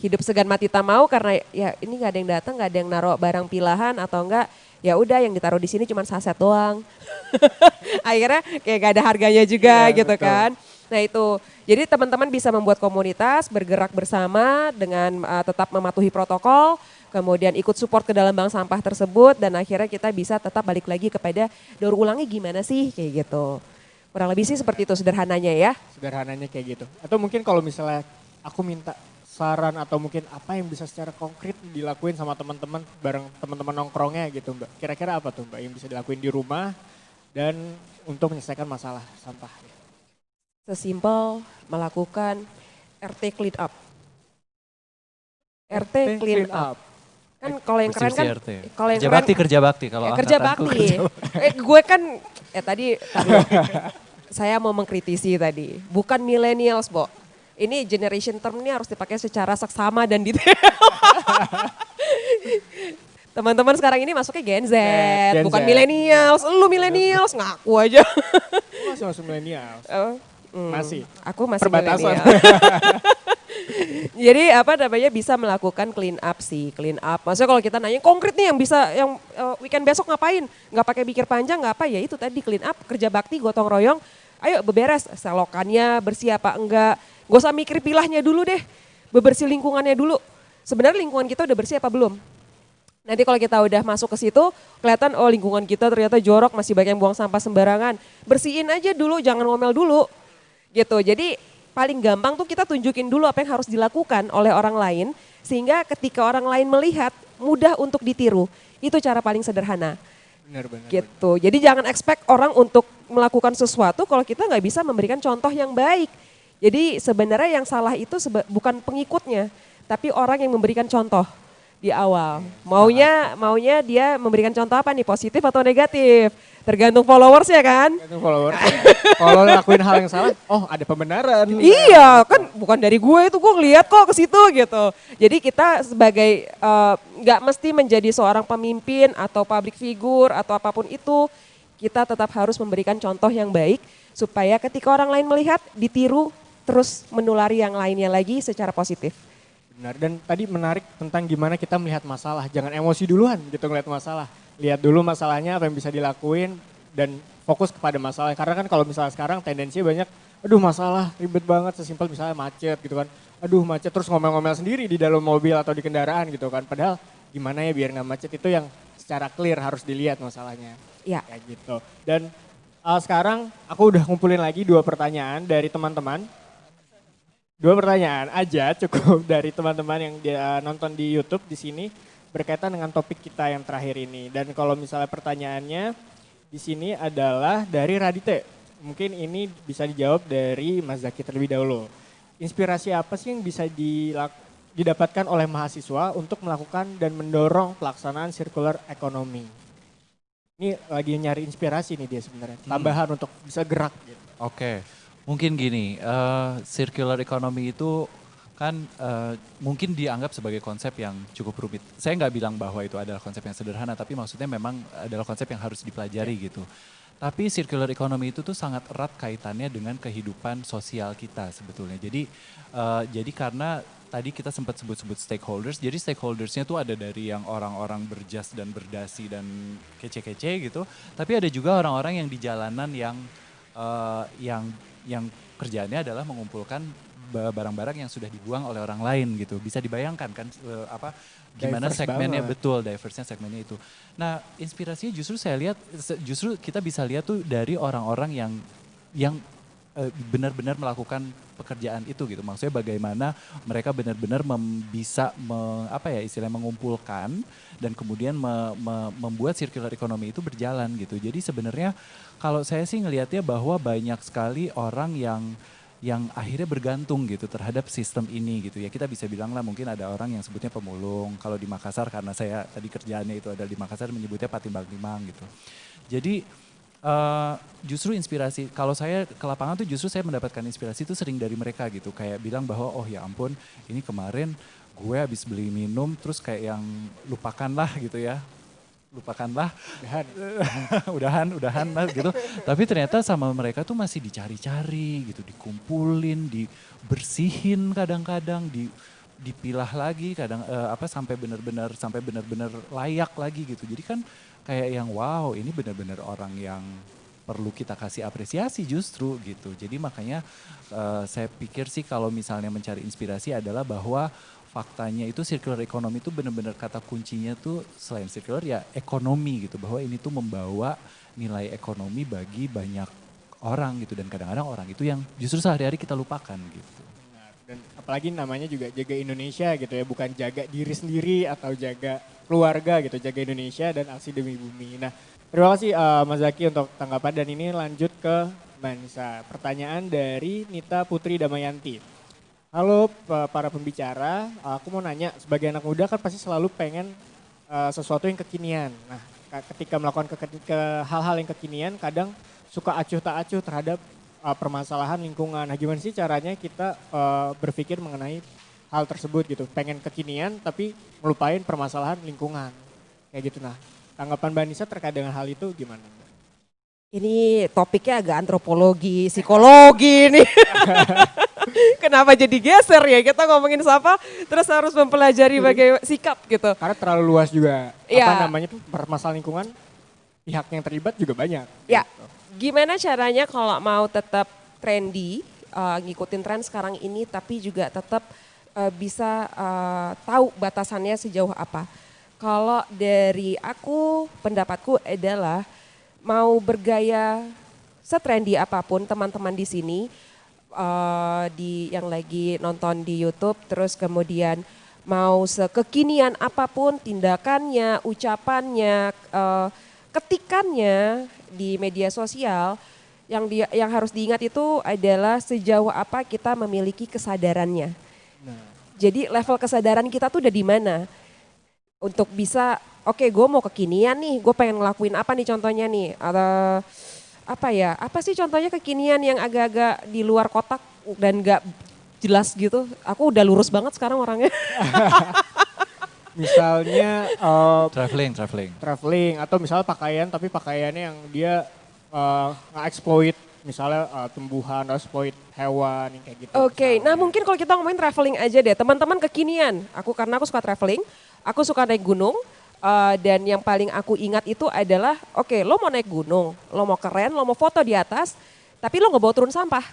hidup segan mati tak mau karena ya ini nggak ada yang datang, nggak ada yang naruh barang pilahan atau enggak ya udah yang ditaruh di sini cuma saset doang. Akhirnya kayak gak ada harganya juga gitu betul. Kan. Nah itu, jadi teman-teman bisa membuat komunitas, bergerak bersama dengan tetap mematuhi protokol, kemudian ikut support ke dalam bank sampah tersebut dan akhirnya kita bisa tetap balik lagi kepada daur ulangnya gimana sih kayak gitu. Kurang lebih sih seperti itu sederhananya ya. Sederhananya kayak gitu. Atau mungkin kalau misalnya aku minta saran atau mungkin apa yang bisa secara konkret dilakuin sama teman-teman bareng teman-teman nongkrongnya gitu Mbak. Kira-kira apa tuh Mbak yang bisa dilakuin di rumah dan untuk menyelesaikan masalah sampah? Sesimpel melakukan RT clean up. RT clean up. Kan kalau yang keren kan kalau yang keren kerja bakti kalau kerja bakti. Gue kan tadi saya mau mengkritisi tadi, bukan millennials, Bo. Ini generation term ini harus dipakai secara seksama dan detail. Teman-teman sekarang ini masuknya Gen Z, bukan millennials. Lu millennials ngaku aja. Masih masuk millennials. Masih. Aku masih millennial. Jadi bisa melakukan clean up sih, clean up. Maksudnya kalau kita nanya konkret nih yang bisa yang weekend besok ngapain? Nggak pakai pikir panjang, nggak apa ya itu tadi clean up, kerja bakti, gotong royong. Ayo beberes, selokannya bersih apa enggak. Gak usah mikir pilahnya dulu deh, bebersih lingkungannya dulu. Sebenarnya lingkungan kita udah bersih apa belum? Nanti kalau kita udah masuk ke situ, kelihatan oh lingkungan kita ternyata jorok, masih banyak yang buang sampah sembarangan. Bersihin aja dulu, jangan ngomel dulu. Gitu, jadi paling gampang tuh kita tunjukin dulu apa yang harus dilakukan oleh orang lain. Sehingga ketika orang lain melihat, mudah untuk ditiru. Itu cara paling sederhana. Benar. Gitu, jadi jangan expect orang untuk melakukan sesuatu kalau kita nggak bisa memberikan contoh yang baik. Jadi sebenarnya yang salah itu bukan pengikutnya, tapi orang yang memberikan contoh di awal. Maunya dia memberikan contoh apa nih, positif atau negatif? Tergantung followers ya kan? Tergantung followers. Kalau lakuin hal yang salah, oh ada pembenaran. Iya, kan bukan dari gue itu, gue ngeliat kok ke situ gitu. Jadi kita sebagai nggak mesti menjadi seorang pemimpin atau public figure atau apapun itu, kita tetap harus memberikan contoh yang baik supaya ketika orang lain melihat ditiru, terus menulari yang lainnya lagi secara positif. Benar, dan tadi menarik tentang gimana kita melihat masalah. Jangan emosi duluan gitu ngeliat masalah. Lihat dulu masalahnya apa yang bisa dilakuin dan fokus kepada masalah. Karena kan kalau misalnya sekarang tendensinya banyak, aduh masalah ribet banget, sesimpel misalnya macet gitu kan. Aduh macet terus ngomel-ngomel sendiri di dalam mobil atau di kendaraan gitu kan. Padahal gimana ya biar gak macet itu yang secara clear harus dilihat masalahnya. Iya. Kayak gitu. Dan sekarang aku udah ngumpulin lagi 2 pertanyaan dari teman-teman. 2 pertanyaan aja cukup dari teman-teman yang dia nonton di YouTube di sini berkaitan dengan topik kita yang terakhir ini. Dan kalau misalnya pertanyaannya di sini adalah dari Radite. Mungkin ini bisa dijawab dari Mas Zaki terlebih dahulu. Inspirasi apa sih yang bisa didapatkan oleh mahasiswa untuk melakukan dan mendorong pelaksanaan circular economy? Ini lagi nyari inspirasi nih dia sebenarnya. Tambahan untuk bisa gerak gitu. Oke. Mungkin gini, circular economy itu kan mungkin dianggap sebagai konsep yang cukup rumit. Saya nggak bilang bahwa itu adalah konsep yang sederhana, tapi maksudnya memang adalah konsep yang harus dipelajari gitu. Tapi circular economy itu tuh sangat erat kaitannya dengan kehidupan sosial kita sebetulnya. Jadi karena tadi kita sempat sebut-sebut stakeholders, jadi stakeholdersnya tuh ada dari yang orang-orang berjas dan berdasi dan kece-kece gitu. Tapi ada juga orang-orang yang di jalanan yang kerjaannya adalah mengumpulkan barang-barang yang sudah dibuang oleh orang lain gitu. Bisa dibayangkan kan gimana diverse segmennya banget. Betul, diverse-nya segmennya itu. Nah, inspirasinya justru saya lihat kita bisa lihat tuh dari orang-orang yang benar-benar melakukan pekerjaan itu gitu. Maksudnya bagaimana mereka benar-benar bisa mengumpulkan dan kemudian membuat circular economy itu berjalan gitu. Jadi sebenarnya kalau saya sih ngelihatnya bahwa banyak sekali orang yang akhirnya bergantung gitu terhadap sistem ini gitu ya. Kita bisa bilang lah mungkin ada orang yang sebutnya pemulung. Kalau di Makassar karena saya tadi kerjaannya itu ada di Makassar menyebutnya patimbang-timbang gitu. Jadi justru inspirasi, kalau saya ke lapangan tuh justru saya mendapatkan inspirasi itu sering dari mereka gitu. Kayak bilang bahwa oh ya ampun ini kemarin gue habis beli minum terus kayak yang lupakan lah gitu ya. lupakanlah. Udahan. udahan lah gitu. Tapi ternyata sama mereka tuh masih dicari-cari gitu, dikumpulin, dibersihin kadang-kadang, dipilah lagi kadang sampai benar-benar layak lagi gitu. Jadi kan kayak yang wow, ini benar-benar orang yang perlu kita kasih apresiasi justru gitu. Jadi makanya saya pikir sih kalau misalnya mencari inspirasi adalah bahwa faktanya itu circular economy itu benar-benar kata kuncinya tuh selain circular ya ekonomi gitu. Bahwa ini tuh membawa nilai ekonomi bagi banyak orang gitu. Dan kadang-kadang orang itu yang justru sehari-hari kita lupakan gitu. Dan apalagi namanya juga jaga Indonesia gitu ya, bukan jaga diri sendiri atau jaga keluarga gitu, jaga Indonesia dan aksi demi bumi. Nah, terima kasih Mas Zaki untuk tanggapan dan ini lanjut ke Mbak Nisa. Pertanyaan dari Nita Putri Damayanti. Halo para pembicara, aku mau nanya, sebagai anak muda kan pasti selalu pengen sesuatu yang kekinian. Nah, ketika melakukan hal-hal yang kekinian kadang suka acuh tak acuh terhadap permasalahan lingkungan. Nah, gimana sih caranya kita berpikir mengenai hal tersebut gitu. Pengen kekinian tapi melupain permasalahan lingkungan. Kayak gitu. Nah, tanggapan Mbak Nisa terkait dengan hal itu gimana? Ini topiknya agak antropologi, psikologi nih. Kenapa jadi geser ya? Kita ngomongin sampah terus harus mempelajari bagaimana sikap gitu. Karena terlalu luas juga. Ya. Apa namanya tuh permasalahan lingkungan, pihak yang terlibat juga banyak. Ya, Gitu. gimana caranya kalau mau tetap trendy, ngikutin tren sekarang ini tapi juga tetap bisa tahu batasannya sejauh apa. Kalau dari aku, pendapatku adalah mau bergaya setrendy apapun teman-teman di sini, yang lagi nonton di YouTube, terus kemudian mau sekekinian apapun tindakannya, ucapannya, ketikannya di media sosial, yang harus diingat itu adalah sejauh apa kita memiliki kesadarannya. Nah. Jadi level kesadaran kita tuh udah di mana untuk bisa oke, gue mau kekinian nih, gue pengen ngelakuin apa nih contohnya nih, atau apa sih contohnya kekinian yang agak-agak di luar kotak dan gak jelas gitu. Aku udah lurus banget sekarang orangnya. Misalnya traveling atau misalnya pakaian tapi pakaiannya yang dia nge-exploit misalnya tumbuhan, exploit hewan yang kayak gitu. Oke, nah mungkin kalau kita ngomongin traveling aja deh, teman-teman kekinian. Karena aku suka traveling, aku suka naik gunung. Dan yang paling aku ingat itu adalah, oke, lo mau naik gunung, lo mau keren, lo mau foto di atas, tapi lo gak bawa turun sampah.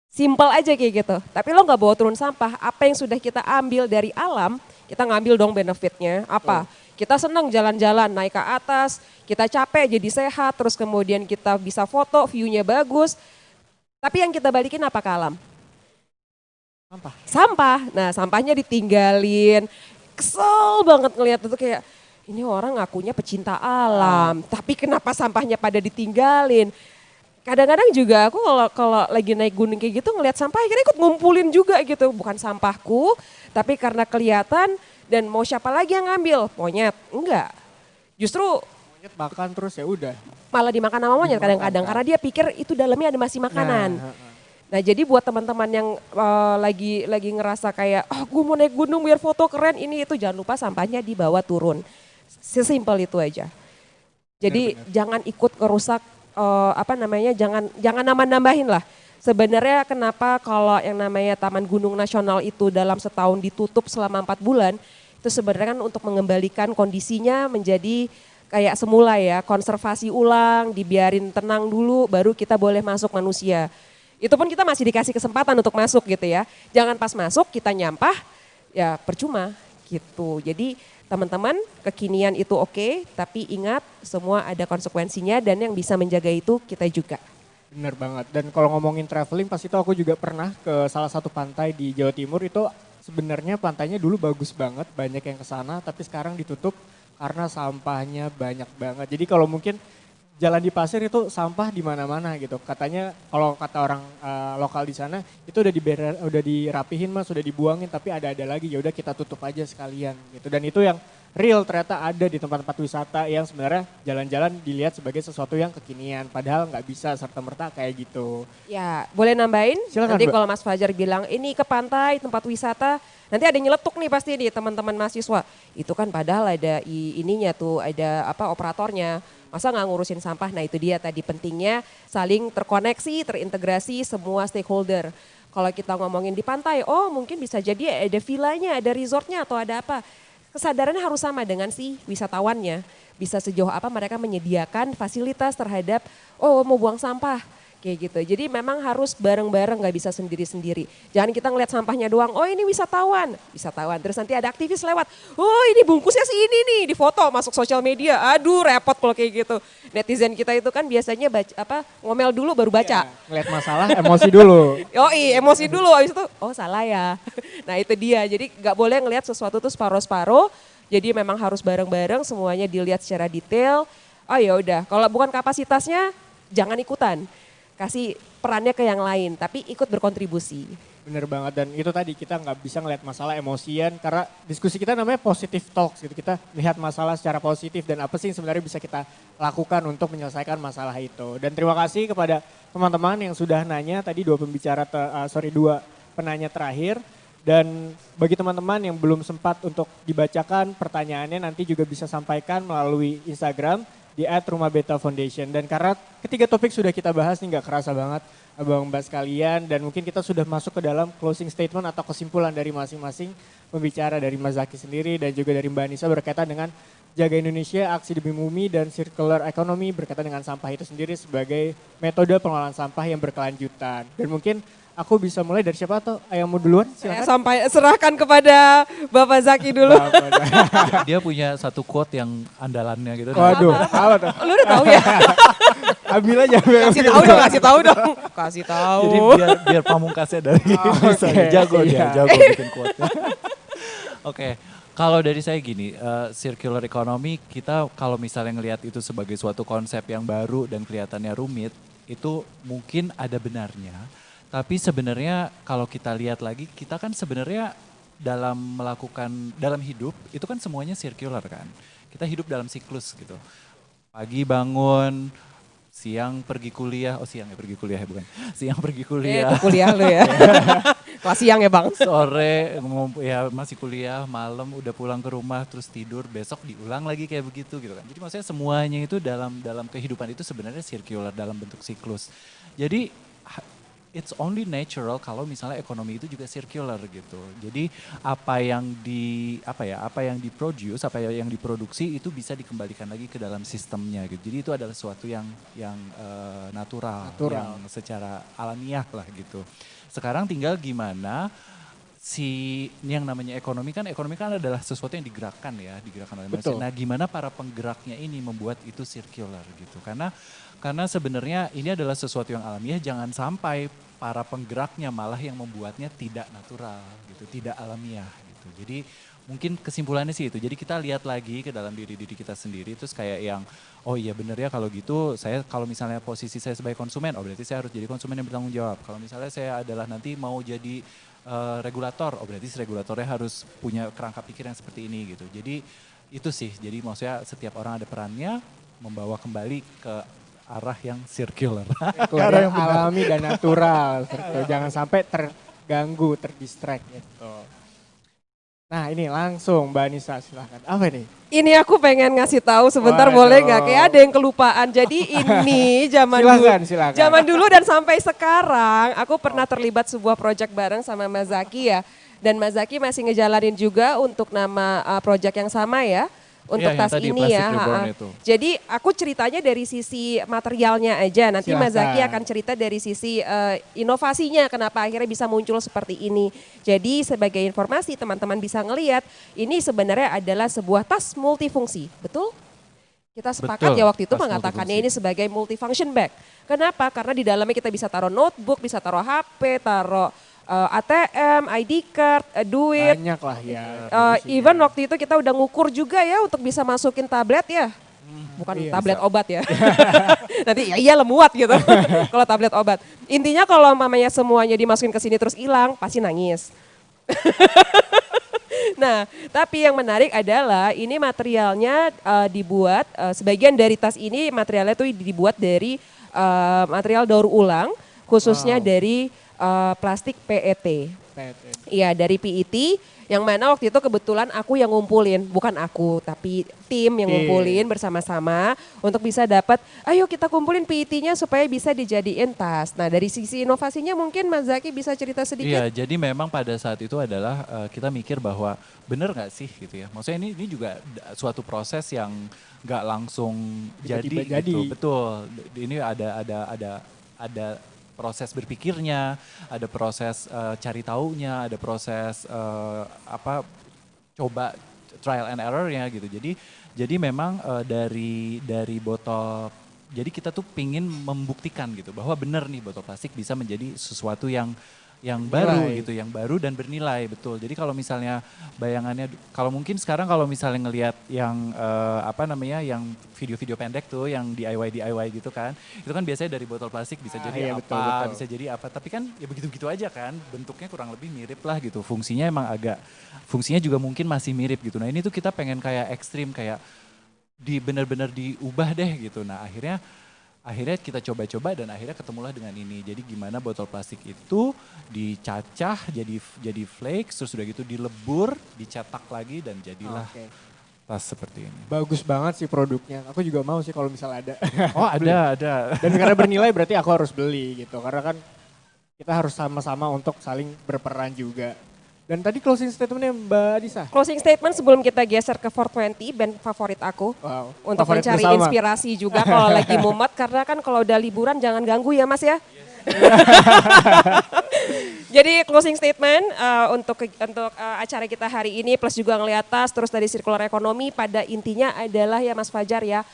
Simple aja kayak gitu, tapi lo gak bawa turun sampah. Apa yang sudah kita ambil dari alam, kita ngambil dong benefitnya. Apa? Kita senang jalan-jalan, naik ke atas, kita capek jadi sehat, terus kemudian kita bisa foto, view-nya bagus. Tapi yang kita balikin apa ke alam? Sampah. Nah, sampahnya ditinggalin. Kesel banget ngelihat itu, kayak ini orang ngakunya pecinta alam, tapi kenapa sampahnya pada ditinggalin. Kadang-kadang juga aku kalau lagi naik gunung kayak gitu ngelihat sampah akhirnya ikut ngumpulin juga gitu. Bukan sampahku, tapi karena kelihatan dan mau siapa lagi yang ngambil? Monyet? Enggak. Justru Monyet makan terus ya udah. malah dimakan sama monyet kadang-kadang karena dia pikir itu dalamnya ada masih makanan. Nah, jadi buat teman-teman yang lagi ngerasa kayak, gue mau naik gunung biar foto keren ini itu, jangan lupa sampahnya dibawa turun. Sesimpel itu aja. Jadi jangan ikut ngerusak jangan nambah-nambahin lah. Sebenarnya kenapa kalau yang namanya Taman Gunung Nasional itu dalam setahun ditutup selama 4 bulan, itu sebenarnya kan untuk mengembalikan kondisinya menjadi kayak semula ya, konservasi ulang, dibiarin tenang dulu baru kita boleh masuk manusia. Itu pun kita masih dikasih kesempatan untuk masuk gitu ya. Jangan pas masuk kita nyampah, ya percuma gitu. Jadi teman-teman kekinian itu oke, tapi ingat semua ada konsekuensinya dan yang bisa menjaga itu kita juga. Bener banget. Dan kalau ngomongin traveling pas itu aku juga pernah ke salah satu pantai di Jawa Timur. Itu sebenarnya pantainya dulu bagus banget, banyak yang ke sana tapi sekarang ditutup karena sampahnya banyak banget. Jadi kalau mungkin jalan di pasir itu sampah di mana-mana gitu. Katanya kalau kata orang lokal di sana itu udah dirapihin mas, sudah dibuangin tapi ada lagi, ya udah kita tutup aja sekalian gitu. Dan itu yang real ternyata ada di tempat-tempat wisata yang sebenarnya jalan-jalan dilihat sebagai sesuatu yang kekinian, padahal nggak bisa serta-merta kayak gitu. Ya, boleh nambahin? Silakan, Nanti Mbak. kalau Mas Fajar bilang ini ke pantai, tempat wisata, nanti ada yang nyeletuk nih pasti nih teman-teman mahasiswa. Itu kan padahal ada ininya tuh, ada operatornya. Masa nggak ngurusin sampah? Nah itu dia tadi pentingnya saling terkoneksi, terintegrasi semua stakeholder. Kalau kita ngomongin di pantai, oh mungkin bisa jadi ada villanya, ada resortnya atau ada apa. Kesadarannya harus sama dengan si wisatawannya. Bisa sejauh apa mereka menyediakan fasilitas terhadap, oh mau buang sampah. Kayak gitu. Jadi memang harus bareng-bareng, nggak bisa sendiri-sendiri. Jangan kita ngeliat sampahnya doang, oh ini wisatawan. Terus nanti ada aktivis lewat, oh ini bungkusnya si ini nih, di foto masuk sosial media. Aduh repot kalau kayak gitu. Netizen kita itu kan biasanya ngomel dulu baru baca. Ngeliat masalah, emosi dulu. Emosi dulu, habis itu oh salah ya. Nah itu dia, jadi nggak boleh ngelihat sesuatu tuh separuh-separuh. Jadi memang harus bareng-bareng, semuanya dilihat secara detail. Oh ya udah, kalau bukan kapasitasnya jangan ikutan. Kasih perannya ke yang lain, tapi ikut berkontribusi. Bener banget, dan itu tadi kita nggak bisa ngelihat masalah emosian karena diskusi kita namanya positive talks gitu. Kita lihat masalah secara positif dan apa sih yang sebenarnya bisa kita lakukan untuk menyelesaikan masalah itu. Dan terima kasih kepada teman-teman yang sudah nanya tadi dua penanya terakhir. Dan bagi teman-teman yang belum sempat untuk dibacakan pertanyaannya nanti juga bisa sampaikan melalui Instagram di @rumahbeta_foundation. Dan karena ketiga topik sudah kita bahas nih, nggak kerasa banget abang mbak sekalian, dan mungkin kita sudah masuk ke dalam closing statement atau kesimpulan dari masing-masing pembicara, dari Mas Zaki sendiri dan juga dari Mbak Anissa berkaitan dengan Jaga Indonesia, Aksi Demi Bumi, dan Circular Economy berkaitan dengan sampah itu sendiri sebagai metode pengelolaan sampah yang berkelanjutan. Dan mungkin aku bisa mulai dari siapa atau yang mau duluan? Saya Silakan. serahkan kepada Bapak Zaki dulu. Dia punya satu quote yang andalannya gitu. Waduh, apa tuh? Lu udah tahu ya? Ambil aja. Kasih tahu dong, kasih tahu dong. Kasih tahu. Jadi biar pamungkasnya dari misalnya oke, jago dia, iya. jago bikin quote-nya. Oke, kalau dari saya gini, circular economy kita kalau misalnya ngelihat itu sebagai suatu konsep yang baru dan kelihatannya rumit, itu mungkin ada benarnya. Tapi sebenarnya kalau kita lihat lagi, kita kan sebenarnya dalam hidup itu kan semuanya circular kan. Kita hidup dalam siklus gitu. Pagi bangun, siang pergi kuliah, siang bukan. Siang pergi kuliah. Itu kuliah lu ya. Kelas siang ya Bang. Sore ya masih kuliah, malam udah pulang ke rumah terus tidur, besok diulang lagi kayak begitu gitu kan. Jadi maksudnya semuanya itu dalam kehidupan itu sebenarnya circular dalam bentuk siklus. Jadi it's only natural kalau misalnya ekonomi itu juga circular gitu. Jadi apa yang diproduksi itu bisa dikembalikan lagi ke dalam sistemnya gitu. Jadi itu adalah sesuatu yang natural, yang secara alamiah lah gitu. Sekarang tinggal gimana yang namanya ekonomi kan adalah sesuatu yang digerakkan oleh manusia. Nah, gimana para penggeraknya ini membuat itu circular gitu. Karena sebenarnya ini adalah sesuatu yang alamiah, jangan sampai para penggeraknya malah yang membuatnya tidak natural gitu, tidak alamiah gitu. Jadi mungkin kesimpulannya sih itu. Jadi kita lihat lagi ke dalam diri kita sendiri, terus kayak yang oh iya bener ya kalau gitu kalau misalnya posisi saya sebagai konsumen, berarti saya harus jadi konsumen yang bertanggung jawab. Kalau misalnya saya adalah nanti mau jadi regulator, berarti regulatornya harus punya kerangka pikir yang seperti ini gitu. Jadi itu sih, jadi maksudnya setiap orang ada perannya membawa kembali ke arah yang circular. Arah yang alami dan natural. Jangan sampai terganggu, terdistract gitu. Nah ini langsung Mbak Anissa silahkan. Apa nih? Ini aku pengen ngasih tahu sebentar. Waduh. Boleh nggak? Kayak ada yang kelupaan. Jadi ini silakan. Zaman dulu dan sampai sekarang aku pernah terlibat sebuah proyek bareng sama Mas Zaki ya. Dan Mas Zaki masih ngejalanin juga untuk nama proyek yang sama ya. Untuk tas ini ya. Jadi aku ceritanya dari sisi materialnya aja. Nanti Mas Zaki akan cerita dari sisi inovasinya kenapa akhirnya bisa muncul seperti ini. Jadi sebagai informasi teman-teman bisa ngelihat ini sebenarnya adalah sebuah tas multifungsi. Betul? Kita sepakat ya waktu itu mengatakannya ini sebagai multifunction bag. Kenapa? Karena di dalamnya kita bisa taruh notebook, bisa taruh HP, taruh ATM, ID card, duit. Banyak lah ya. Even waktu itu kita udah ngukur juga ya untuk bisa masukin tablet ya. Bukan Iya, tablet obat ya. Nanti ya iya lemuat gitu. Kalau tablet obat. Intinya kalau mamanya semuanya dimasukin ke sini terus hilang, pasti nangis. Nah, tapi yang menarik adalah ini materialnya dibuat, sebagian dari tas ini materialnya tuh dibuat dari material daur ulang, khususnya dari plastik PET. Iya, dari PET, yang mana waktu itu kebetulan aku yang ngumpulin, bukan aku, tapi tim yang ngumpulin bersama-sama untuk bisa dapat, ayo kita kumpulin PET-nya supaya bisa dijadiin tas. Nah, dari sisi inovasinya mungkin Mas Zaki bisa cerita sedikit. Iya, jadi memang pada saat itu adalah kita mikir bahwa bener nggak sih gitu ya. Maksudnya ini juga suatu proses yang nggak langsung Tiba-tiba jadi gitu. Betul. Ini ada proses berpikirnya, ada proses cari taunya, ada proses coba trial and errornya gitu. Jadi memang dari botol, jadi kita tuh pingin membuktikan gitu bahwa benar nih botol plastik bisa menjadi sesuatu yang baru gitu, yang baru dan bernilai, betul. Jadi kalau misalnya bayangannya, kalau mungkin sekarang kalau misalnya ngelihat yang yang video-video pendek tuh, yang DIY gitu kan, itu kan biasanya dari botol plastik bisa jadi betul. bisa jadi apa, tapi kan ya begitu-begitu aja kan, bentuknya kurang lebih mirip lah gitu, fungsinya juga mungkin masih mirip gitu. Nah ini tuh kita pengen kayak ekstrim, kayak benar-benar diubah deh gitu. Nah akhirnya kita coba-coba dan akhirnya ketemulah dengan ini. Jadi gimana botol plastik itu dicacah jadi flakes, terus udah gitu dilebur, dicetak lagi dan jadilah tas seperti ini. Bagus banget sih produknya. Aku juga mau sih kalau misalnya ada. Oh ada. Dan karena bernilai berarti aku harus beli gitu. Karena kan kita harus sama-sama untuk saling berperan juga. Dan tadi closing statementnya Mbak Adisa. Closing statement sebelum kita geser ke 420, band favorit aku. Wow. Untuk Favorit mencari bersama. inspirasi juga kalau lagi mumet. Karena kan kalau udah liburan jangan ganggu ya Mas ya. Jadi closing statement untuk acara kita hari ini plus juga ngeliat tas terus dari circular economy pada intinya adalah ya Mas Fajar ya.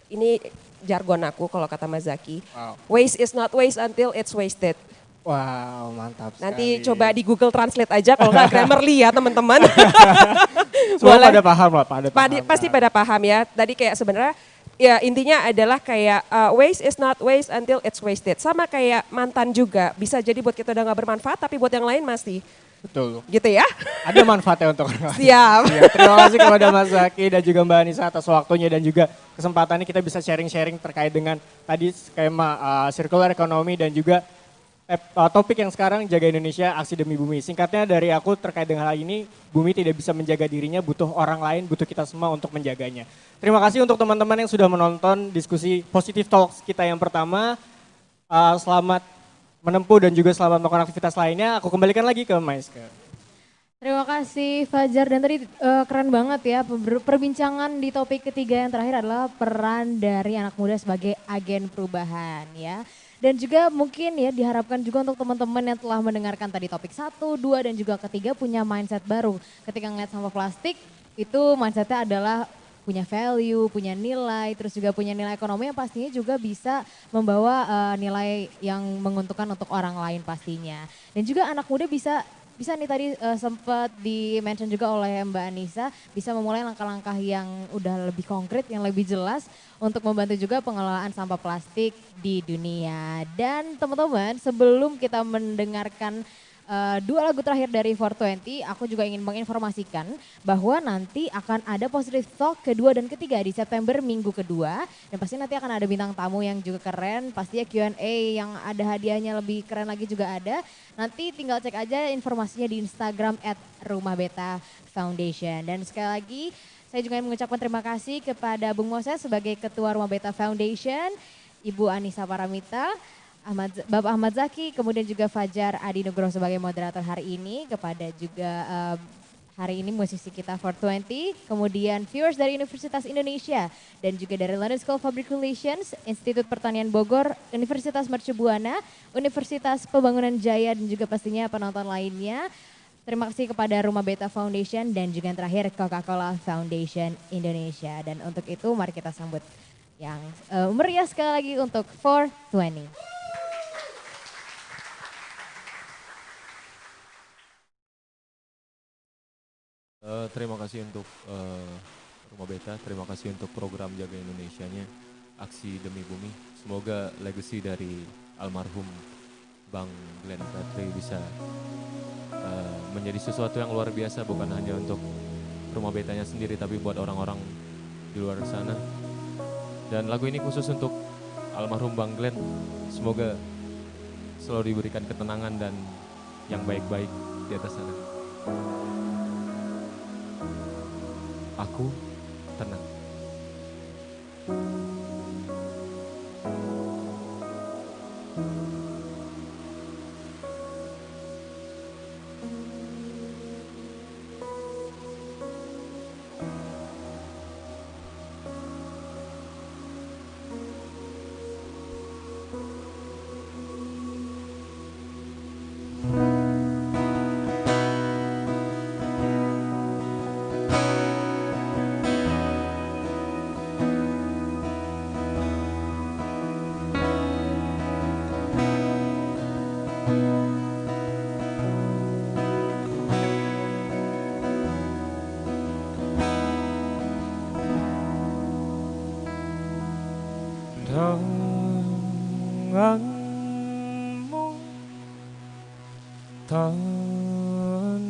Ini jargon aku kalau kata Mas Zaki. Wow. Waste is not waste until it's wasted. Wow, mantap Nanti sekali. coba di Google Translate aja kalau nggak Grammarly ya teman-teman. Semua Boleh. pada paham lah, Pasti pada paham ya. Tadi kayak sebenarnya ya intinya adalah kayak waste is not waste until it's wasted. Sama kayak mantan juga. Bisa jadi buat kita udah nggak bermanfaat tapi buat yang lain masih. Betul. Gitu ya. Ada manfaatnya untuk orang lain. Siap. Ya, terima kasih kepada Mas Zaki dan juga Mbak Anissa atas waktunya dan juga kesempatannya kita bisa sharing-sharing terkait dengan tadi skema circular economy dan juga topik yang sekarang Jaga Indonesia Aksi Demi Bumi. Singkatnya dari aku terkait dengan hal ini, bumi tidak bisa menjaga dirinya, butuh orang lain, butuh kita semua untuk menjaganya. Terima kasih untuk teman-teman yang sudah menonton diskusi Positive Talks kita yang pertama. Selamat menempuh dan juga selamat melakukan aktivitas lainnya. Aku kembalikan lagi ke Maiska. Terima kasih Fajar dan tadi keren banget ya perbincangan di topik ketiga yang terakhir adalah peran dari anak muda sebagai agen perubahan ya. Dan juga mungkin ya diharapkan juga untuk teman-teman yang telah mendengarkan tadi topik 1, 2 dan juga ketiga punya mindset baru. Ketika ngeliat sampah plastik itu mindsetnya adalah punya value, punya nilai, terus juga punya nilai ekonomi yang pastinya juga bisa membawa nilai yang menguntungkan untuk orang lain pastinya. Dan juga anak muda bisa nih tadi sempat di-mention juga oleh Mbak Anissa, bisa memulai langkah-langkah yang udah lebih konkret, yang lebih jelas untuk membantu juga pengelolaan sampah plastik di dunia. Dan teman-teman sebelum kita mendengarkan dua lagu terakhir dari 420, aku juga ingin menginformasikan bahwa nanti akan ada Positive Talk kedua dan ketiga di September minggu kedua. Dan pasti nanti akan ada bintang tamu yang juga keren, pastinya Q&A yang ada hadiahnya lebih keren lagi juga ada. Nanti tinggal cek aja informasinya di Instagram @rumahbeta_foundation. Dan sekali lagi saya juga ingin mengucapkan terima kasih kepada Bung Moses sebagai Ketua Rumah Beta Foundation, Ibu Anissa Paramita, Bapak Ahmad Zaki, kemudian juga Fajar Adi Nugroho sebagai moderator hari ini, kepada juga hari ini musisi kita 420, kemudian viewers dari Universitas Indonesia dan juga dari London School of Public Relations, Institut Pertanian Bogor, Universitas Mercubuana, Universitas Pembangunan Jaya dan juga pastinya penonton lainnya. Terima kasih kepada Rumah Beta Foundation dan juga yang terakhir Coca-Cola Foundation Indonesia. Dan untuk itu mari kita sambut yang meriah sekali lagi untuk 420. Terima kasih untuk Rumah Beta, terima kasih untuk program Jaga Indonesianya, Aksi Demi Bumi. Semoga legacy dari almarhum Bang Glenn Fredly bisa menjadi sesuatu yang luar biasa, bukan hanya untuk Rumah Betanya sendiri, tapi buat orang-orang di luar sana. Dan lagu ini khusus untuk almarhum Bang Glenn. Semoga selalu diberikan ketenangan dan yang baik-baik di atas sana. Aku tenang. Tanganmu tanah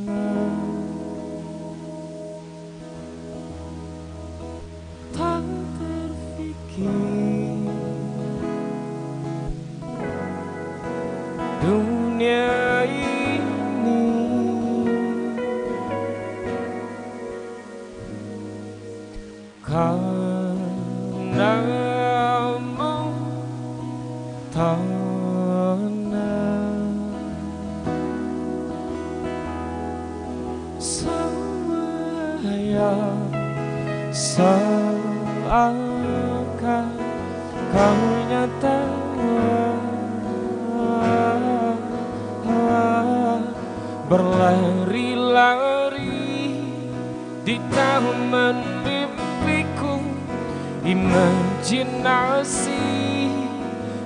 tak terfikir dunia ini karenamu tanah sayang seakan kau nyata berlari-lari di taman mimpiku, imajinasi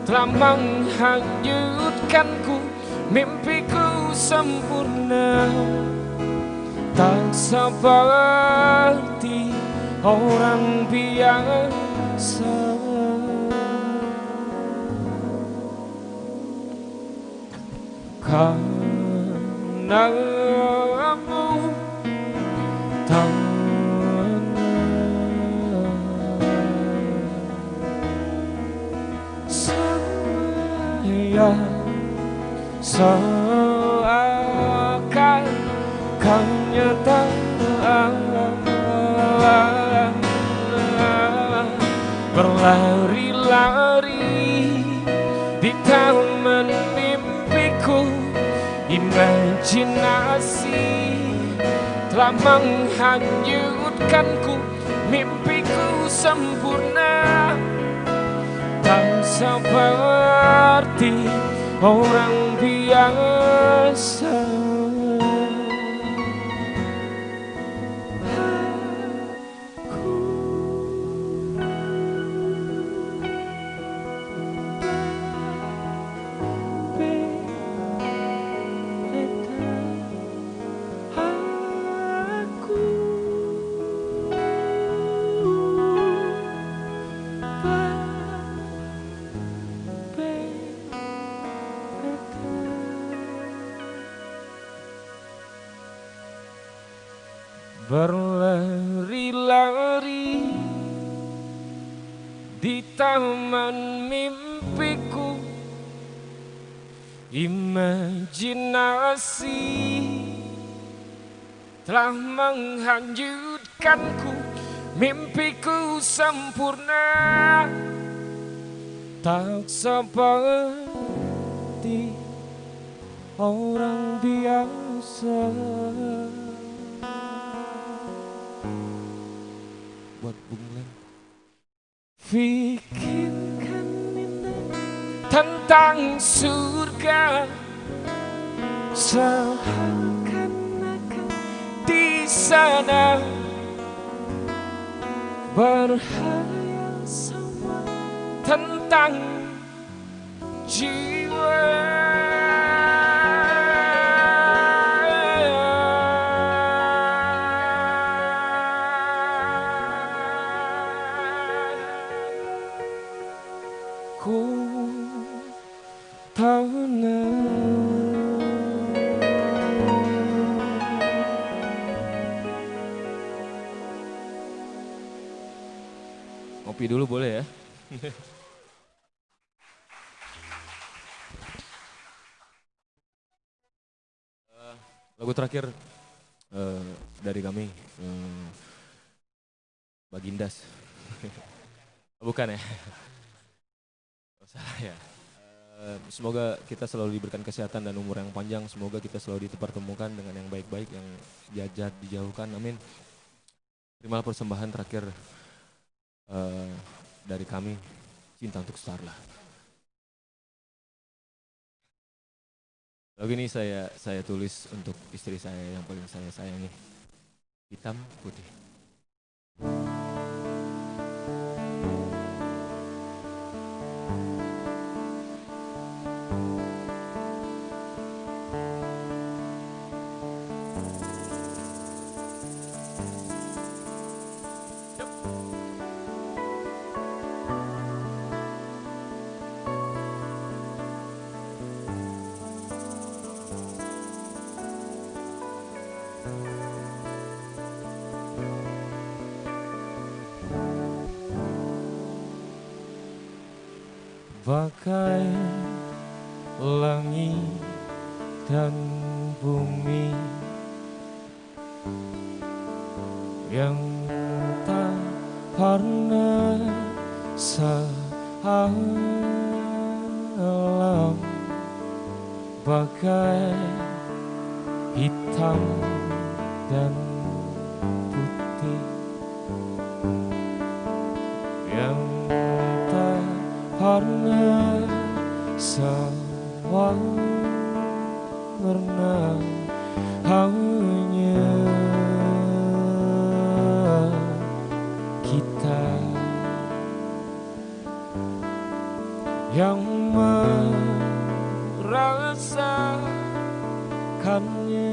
telah menghanyutkanku, mimpiku sempurna tak seperti orang biasa. Karenamu seakan kau nyata berlari-lari di taman mimpiku, imajinasi telah menghanyutkanku, mimpiku sempurna tak seperti orang biasa. Berlari-lari di taman mimpiku, imajinasi telah menghanyutkanku, mimpiku sempurna tak seperti orang biasa. Buat Bung Glenn. Pikirkan indah tentang surga, seakan-akan di sana berhayal sama tentang jiwa. kopi dulu boleh ya? Lagu terakhir dari kami, Bagindas. Bukan ya? Oh, salah ya. Semoga kita selalu diberikan kesehatan dan umur yang panjang. Semoga kita selalu dipertemukan dengan yang baik-baik, yang jahat dijauhkan. Amin. Terimalah persembahan terakhir dari kami, Cinta untuk Starla. Lagu ini saya tulis untuk istri saya yang paling saya sayangi. Hitam putih. Bagai langit dan bumi yang tak pernah salam, bagai hitam dan putih yang tak pernah sawarna, hanya kita yang merasakannya.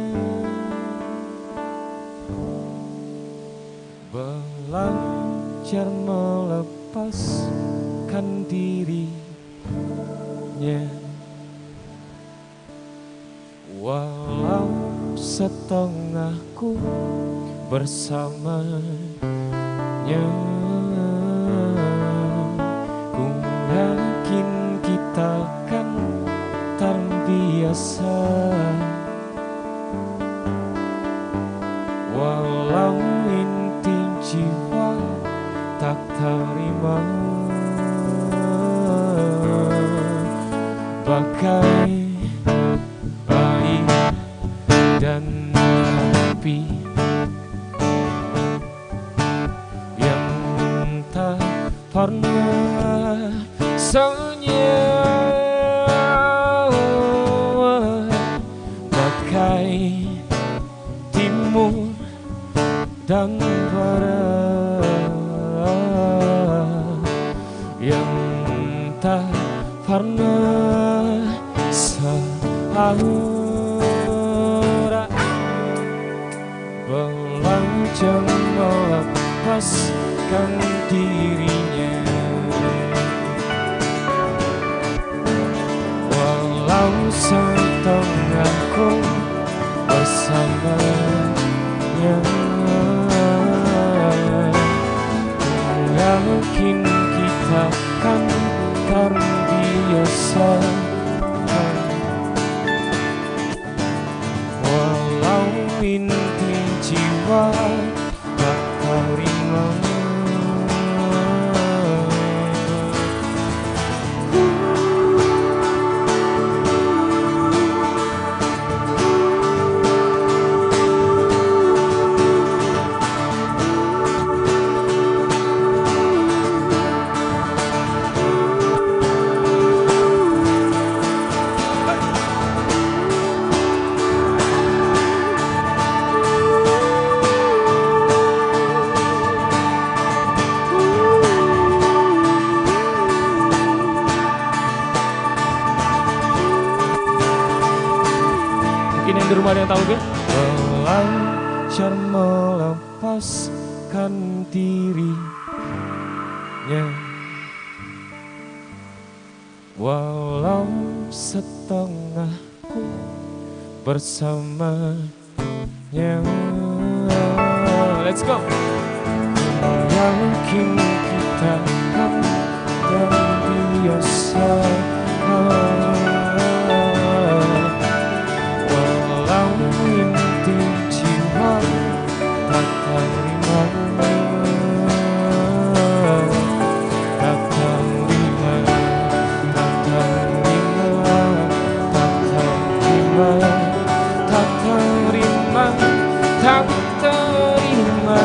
Belajar melepaskan dirinya, walau setengahku bersamanya. Ku yakin kita kan terbiasa, walau inti jiwa tak terima. Bagai air dan api yang tak pernah senyum, bagai timur dan barat yang tak pernah saudara. Belajar melepaskan dirinya, walau setengahku bersamanya. Yakin kita kan terbiasa, walau inti jiwa tak terima. Mungkin yang di rumah ada yang tahu kan? Belajar melepaskan dirinya, walau setengahku bersamanya. Let's go. Yakin kita takkan terbiasa. Walau inti jiwa tak terima, tak terima, tak terima, tak terima, tak terima, tak terima,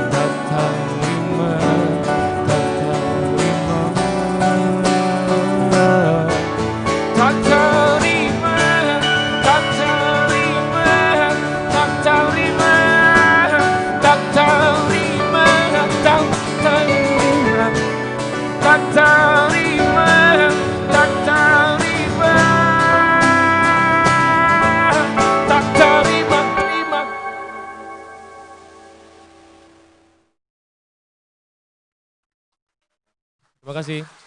tak terima, tak terima, tak terima, tak terima, tak terima, tak terima, tak terima, tak terima, tak terima, tak terima, terima. Terima kasih.